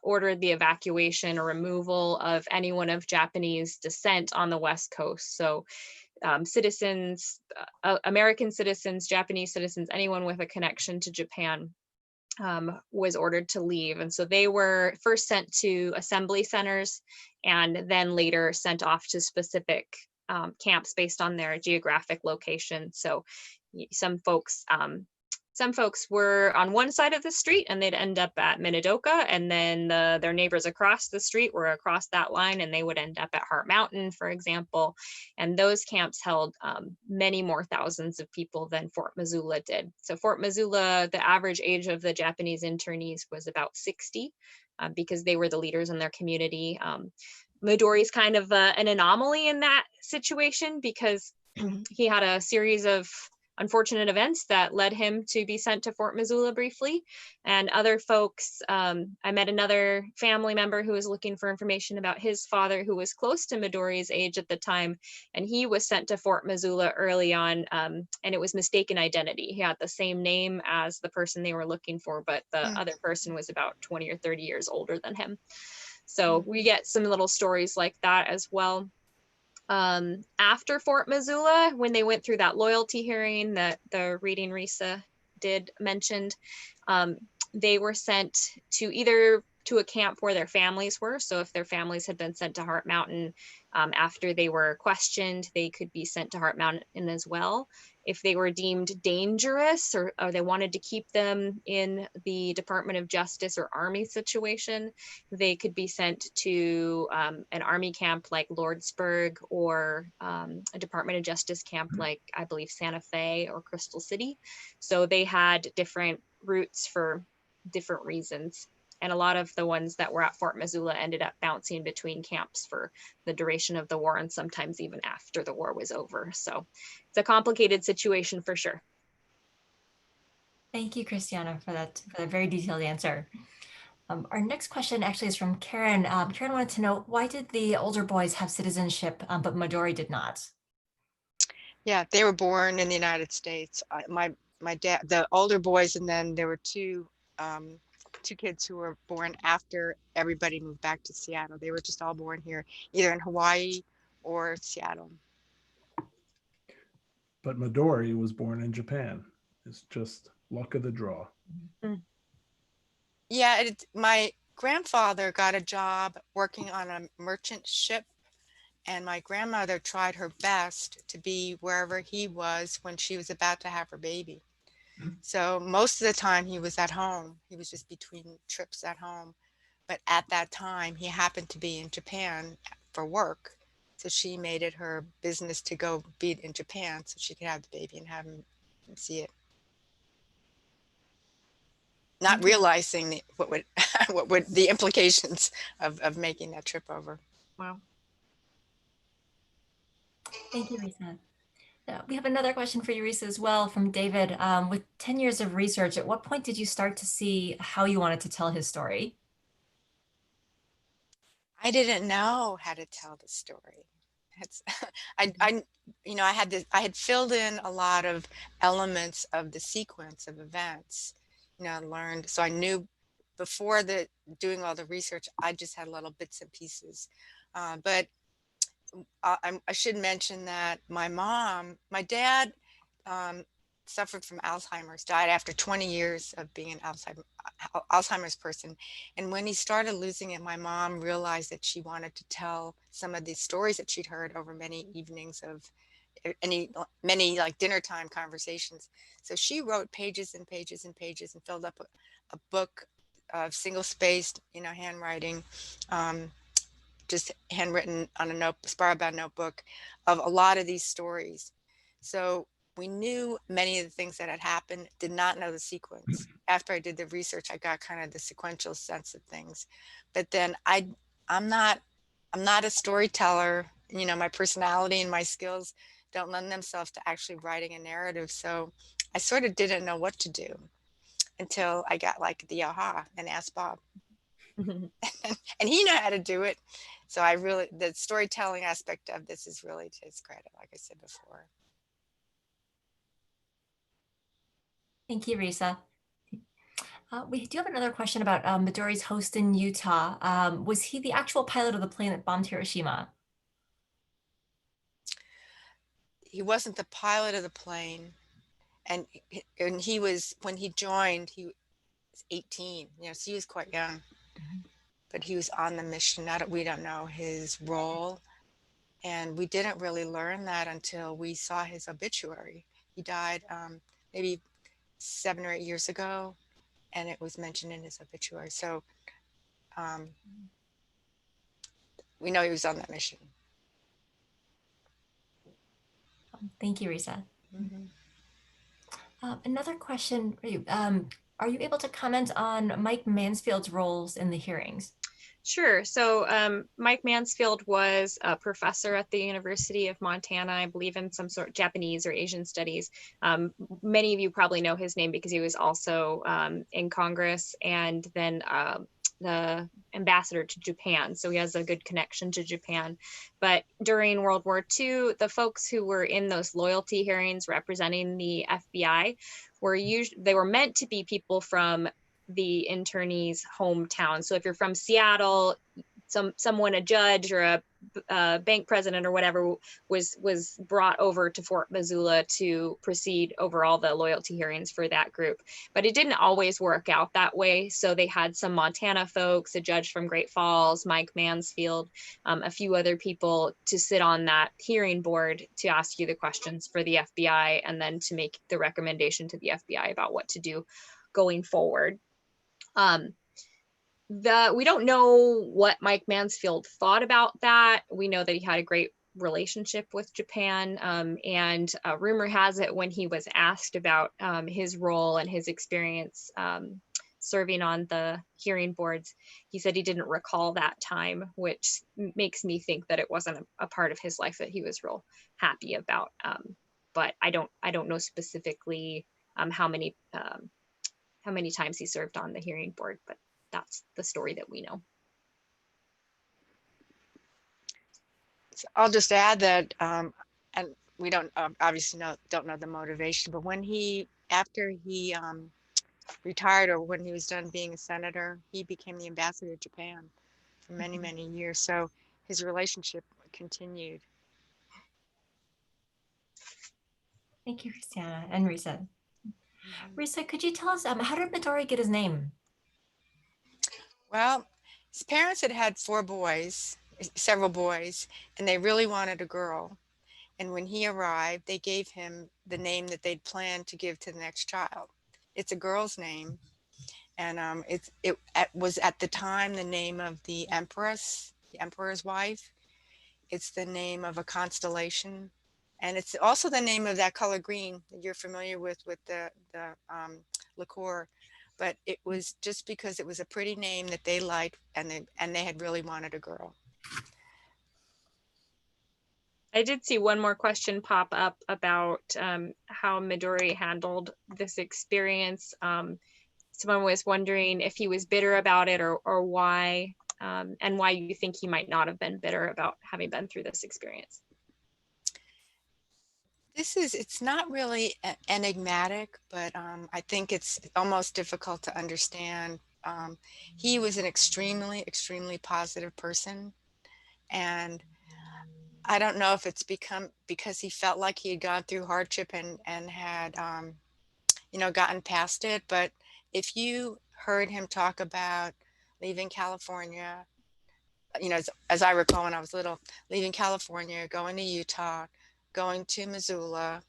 ordered the evacuation or removal of anyone of Japanese descent on the West Coast. So citizens, American citizens, Japanese citizens, anyone with a connection to Japan was ordered to leave. And so they were first sent to assembly centers and then later sent off to specific camps based on their geographic location. So some folks were on one side of the street and they'd end up at Minidoka, and then their neighbors across the street were across that line and they would end up at Heart Mountain, for example. And those camps held many more thousands of people than Fort Missoula did. So Fort Missoula, the average age of the Japanese internees was about 60 because they were the leaders in their community. Midori's kind of an anomaly in that situation because he had a series of unfortunate events that led him to be sent to Fort Missoula briefly. And other folks, I met another family member who was looking for information about his father, who was close to Midori's age at the time, and he was sent to Fort Missoula early on, and it was mistaken identity. He had the same name as the person they were looking for, but the other person was about 20 or 30 years older than him. So we get some little stories like that as well. After Fort Missoula, when they went through that loyalty hearing that the reading Risa did mentioned, they were sent to either to a camp where their families were. So if their families had been sent to Heart Mountain after they were questioned, they could be sent to Heart Mountain as well. If they were deemed dangerous or they wanted to keep them in the Department of Justice or Army situation, they could be sent to an Army camp like Lordsburg, or a Department of Justice camp like, I believe, Santa Fe or Crystal City. So they had different routes for different reasons. And a lot of the ones that were at Fort Missoula ended up bouncing between camps for the duration of the war, and sometimes even after the war was over. So it's a complicated situation for sure. Thank you, Christiana, for that very detailed answer. Our next question actually is from Karen. Karen wanted to know, why did the older boys have citizenship, but Midori did not? Yeah, they were born in the United States. My dad, the older boys, and then there were two kids who were born after everybody moved back to Seattle. They were just all born here, either in Hawaii or Seattle. But Midori was born in Japan. It's just luck of the draw. Yeah, my grandfather got a job working on a merchant ship, and my grandmother tried her best to be wherever he was when she was about to have her baby. So most of the time he was at home. He was just between trips at home. But at that time, he happened to be in Japan for work. So she made it her business to go be in Japan so she could have the baby and have him see it. Not realizing what would the implications of making that trip over. Wow. Thank you, Risa. We have another question for you, Risa, as well, from David. With 10 years of research, at what point did you start to see how you wanted to tell his story? I didn't know how to tell the story. It's, I had filled in a lot of elements of the sequence of events, learned. So I knew before doing all the research, I just had little bits and pieces. But I should mention that my dad suffered from Alzheimer's, died after 20 years of being an Alzheimer's person. And when he started losing it, my mom realized that she wanted to tell some of these stories that she'd heard over many evenings of many like dinner time conversations. So she wrote pages and pages and pages and filled up a book of single-spaced, handwriting, just handwritten on a spiral-bound notebook of a lot of these stories. So we knew many of the things that had happened, did not know the sequence. After I did the research, I got kind of the sequential sense of things. But then I'm not a storyteller. My personality and my skills don't lend themselves to actually writing a narrative. So I sort of didn't know what to do until I got like the aha and asked Bob. And he knew how to do it. So the storytelling aspect of this is really to his credit, like I said before. Thank you, Risa. We do have another question about Midori's host in Utah. Was he the actual pilot of the plane that bombed Hiroshima? He wasn't the pilot of the plane. And he was, when he joined, he was 18, so he was quite young. But he was on the mission. We don't know his role. And we didn't really learn that until we saw his obituary. He died maybe 7 or 8 years ago, and it was mentioned in his obituary. So we know he was on that mission. Thank you, Risa. Another question for you. Are you able to comment on Mike Mansfield's roles in the hearings? Sure. So Mike Mansfield was a professor at the University of Montana, I believe in some sort of Japanese or Asian studies. Many of you probably know his name because he was also in Congress and then the ambassador to Japan. So he has a good connection to Japan. But during World War II, the folks who were in those loyalty hearings representing the FBI they were meant to be people from the internee's hometown. So if you're from Seattle, someone, a judge or a bank president or whatever, was brought over to Fort Missoula to proceed over all the loyalty hearings for that group. But it didn't always work out that way. So they had some Montana folks, a judge from Great Falls, Mike Mansfield, a few other people to sit on that hearing board to ask you the questions for the FBI and then to make the recommendation to the FBI about what to do going forward. We don't know what Mike Mansfield thought about that. We know that he had a great relationship with Japan, and rumor has it when he was asked about his role and his experience serving on the hearing boards, he said he didn't recall that time, which makes me think that it wasn't a part of his life that he was real happy about. But I don't know specifically how many times he served on the hearing board, but that's the story that we know. So I'll just add that, and we don't obviously don't know the motivation, but after he retired, or when he was done being a senator, he became the ambassador to Japan for many, many years. So his relationship continued. Thank you, Christiana and Risa. Risa, could you tell us, how did Midori get his name? Well, his parents had several boys, and they really wanted a girl. And when he arrived, they gave him the name that they'd planned to give to the next child. It's a girl's name, and it was at the time the name of the emperor's wife. It's the name of a constellation, and it's also the name of that color green that you're familiar with the liqueur. But it was just because it was a pretty name that they liked, and they had really wanted a girl. I did see one more question pop up about how Midori handled this experience. Someone was wondering if he was bitter about it or why, and why you think he might not have been bitter about having been through this experience. It's not really enigmatic, but I think it's almost difficult to understand. He was an extremely, extremely positive person. And I don't know if it's because he felt like he had gone through hardship and had, gotten past it. But if you heard him talk about leaving California, as I recall when I was little, leaving California, going to Utah, going to Missoula,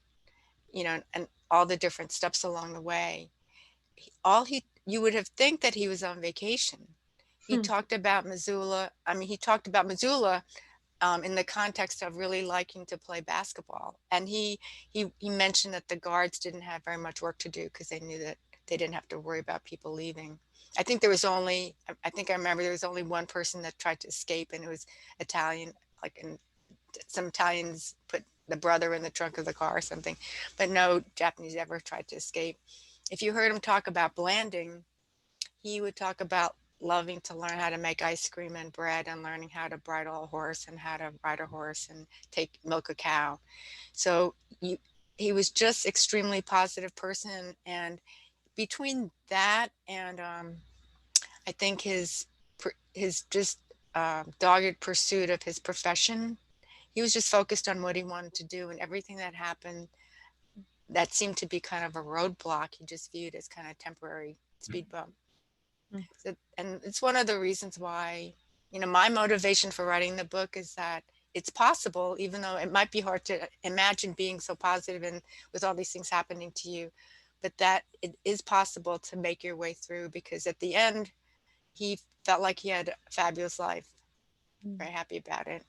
and all the different steps along the way, you would have think that he was on vacation. He talked about Missoula. I mean, he talked about Missoula in the context of really liking to play basketball. And he mentioned that the guards didn't have very much work to do because they knew that they didn't have to worry about people leaving. I think I remember there was only one person that tried to escape, and it was Italian, some Italians put the brother in the trunk of the car or something, but no Japanese ever tried to escape. If you heard him talk about blanding, he would talk about loving to learn how to make ice cream and bread, and learning how to bridle a horse and how to ride a horse and milk a cow. So he was just extremely positive person. And between that and I think his just dogged pursuit of his profession, he was just focused on what he wanted to do, and everything that happened that seemed to be kind of a roadblock, he just viewed as kind of temporary speed bump. So, and it's one of the reasons why, my motivation for writing the book is that it's possible, even though it might be hard to imagine being so positive and with all these things happening to you, but that it is possible to make your way through, because at the end, he felt like he had a fabulous life. Very happy about it.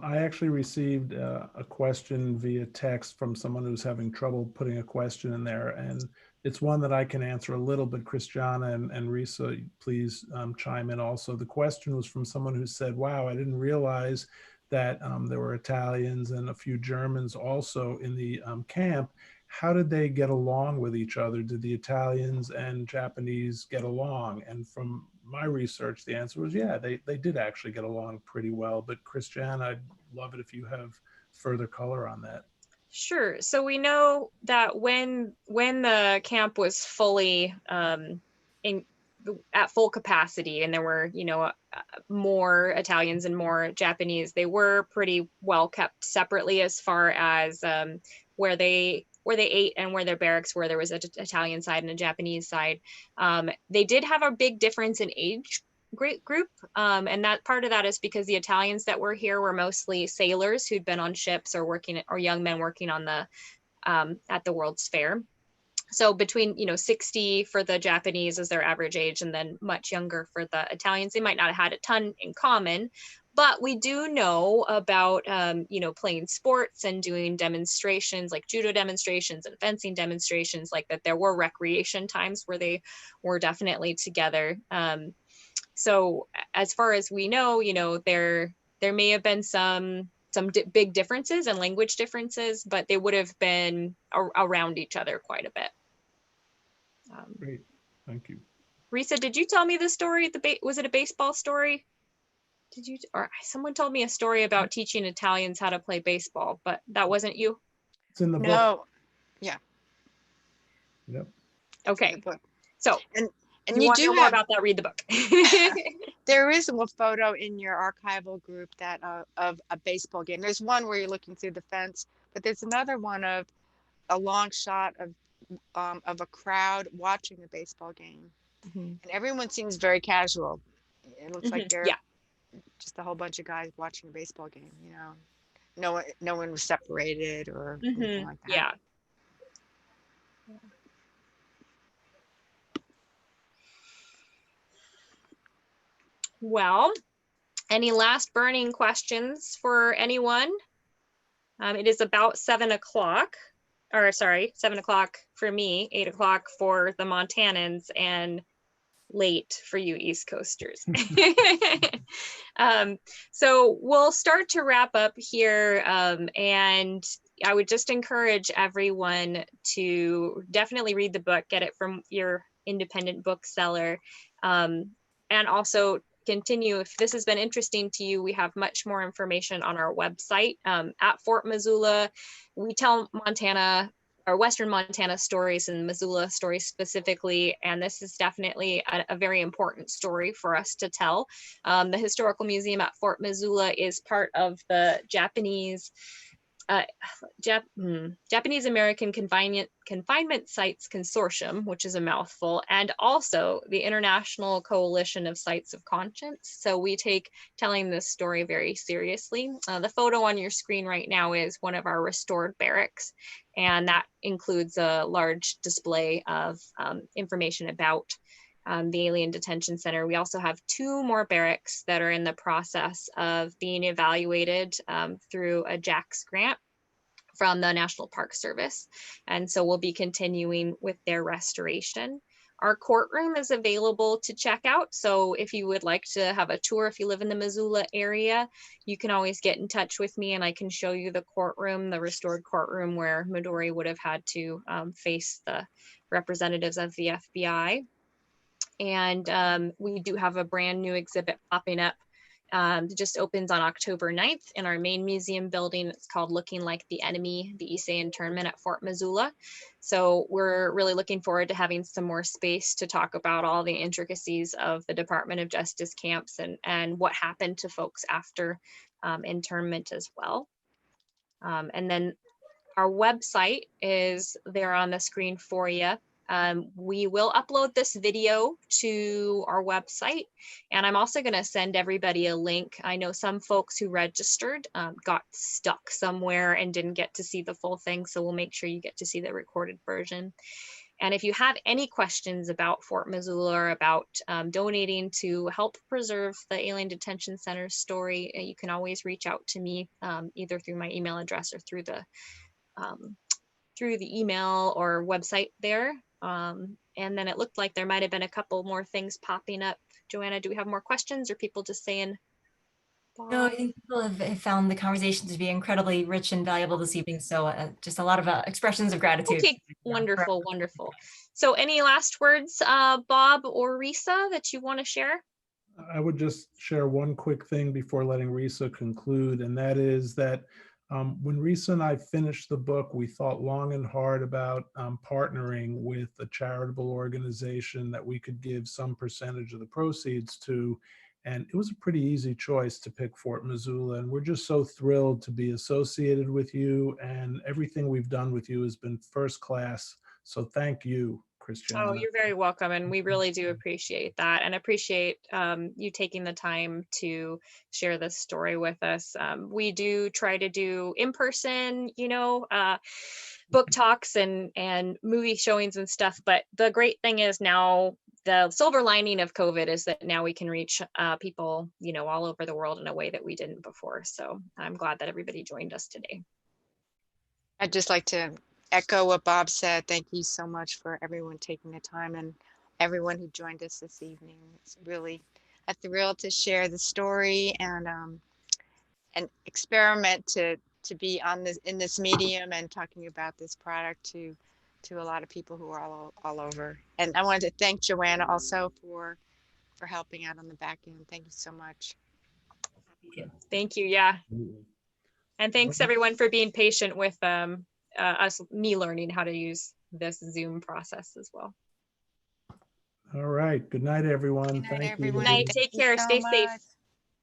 I actually received a question via text from someone who's having trouble putting a question in there, and it's one that I can answer a little bit. Christiana and Risa, please chime in also. The question was from someone who said, wow, I didn't realize that there were Italians and a few Germans also in the camp. How did they get along with each other? Did the Italians and Japanese get along? And from my research, the answer was, yeah, they did actually get along pretty well. But Christiana, I'd love it if you have further color on that. Sure. So we know that when the camp was fully in at full capacity, and there were, you know, more Italians and more Japanese, they were pretty well kept separately as far as where they ate and where their barracks were. There was an Italian side and a Japanese side. They did have a big difference in age group, and that part of that is because the Italians that were here were mostly sailors who'd been on ships or working, or young men working on the at the World's Fair. So between, you know, 60 for the Japanese as their average age, and then much younger for the Italians. They might not have had a ton in common, but we do know about, you know, playing sports and doing demonstrations like judo demonstrations and fencing demonstrations, like that. There were recreation times where they were definitely together. So as far as we know, you know, there may have been some big differences and language differences, but they would have been around each other quite a bit. Great, thank you. Risa, did you tell me the story? Was it a baseball story? Did you, or someone told me a story about teaching Italians how to play baseball, but that wasn't you? It's in the book. No, yeah. Yep. Okay, The book. so And if you you want to do know more have, about that, read the book. there is a photo in your archival group that of a baseball game. There's one where you're looking through the fence, but there's another one of a long shot of a crowd watching the baseball game, and everyone seems very casual. It looks like they're just a whole bunch of guys watching a baseball game. You know, no one was separated or anything like that. Yeah. Well, any last burning questions for anyone? It is about 7 o'clock, or sorry, 7 o'clock for me, 8 o'clock for the Montanans, and late for you East Coasters. So we'll start to wrap up here, and I would just encourage everyone to definitely read the book, get it from your independent bookseller, and also continue. If this has been interesting to you, we have much more information on our website. At Fort Missoula, we tell Montana or Western Montana stories, and Missoula stories specifically, and this is definitely a very important story for us to tell. The Historical Museum at Fort Missoula is part of the Japanese American Confinement Sites Consortium, which is a mouthful, and also the International Coalition of Sites of Conscience. So we take telling this story very seriously. The photo on your screen right now is one of our restored barracks, and that includes a large display of information about the Alien Detention Center. We also have 2 more barracks that are in the process of being evaluated through a JAX grant from the National Park Service. And so we'll be continuing with their restoration. Our courtroom is available to check out. So if you would like to have a tour, if you live in the Missoula area, you can always get in touch with me and I can show you the courtroom, the restored courtroom where Midori would have had to face the representatives of the FBI. And we do have a brand new exhibit popping up. It just opens on October 9th in our main museum building. It's called Looking Like the Enemy, the Issei Internment at Fort Missoula. So we're really looking forward to having some more space to talk about all the intricacies of the Department of Justice camps and what happened to folks after internment as well. And then our website is there on the screen for you. We will upload this video to our website, and I'm also going to send everybody a link. I know some folks who registered got stuck somewhere and didn't get to see the full thing, so we'll make sure you get to see the recorded version. And if you have any questions about Fort Missoula or about donating to help preserve the Alien Detention Center story, you can always reach out to me either through my email address or through the email or website there. And then it looked like there might have been a couple more things popping up. Joanna, do we have more questions or people just saying No, I bye? think people have found the conversation to be incredibly rich and valuable this evening. So just a lot of expressions of gratitude. Okay, wonderful, wonderful. So any last words, Bob or Risa, that you want to share? I would just share one quick thing before letting Risa conclude, and that is that when Risa and I finished the book, we thought long and hard about partnering with a charitable organization that we could give some percentage of the proceeds to. And it was a pretty easy choice to pick Fort Missoula. And we're just so thrilled to be associated with you. And everything we've done with you has been first class. So thank you, Christiana. Oh, you're very welcome. And we really do appreciate that, and appreciate you taking the time to share this story with us. We do try to do in-person, book talks and movie showings and stuff. But the great thing is now, the silver lining of COVID is that now we can reach people, all over the world in a way that we didn't before. So I'm glad that everybody joined us today. I'd just like to echo what Bob said. Thank you so much for everyone taking the time and everyone who joined us this evening. It's really a thrill to share the story and experiment to be in this medium and talking about this product to a lot of people who are all over. And I wanted to thank Joanna also for helping out on the back end. Thank you so much. Thank you. Yeah. And thanks everyone for being patient with me learning how to use this Zoom process as well. All right. Good night, everyone. Good night, Thank everyone. you. Good night. Thank Take you care. so Stay safe. much.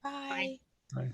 Bye. Bye.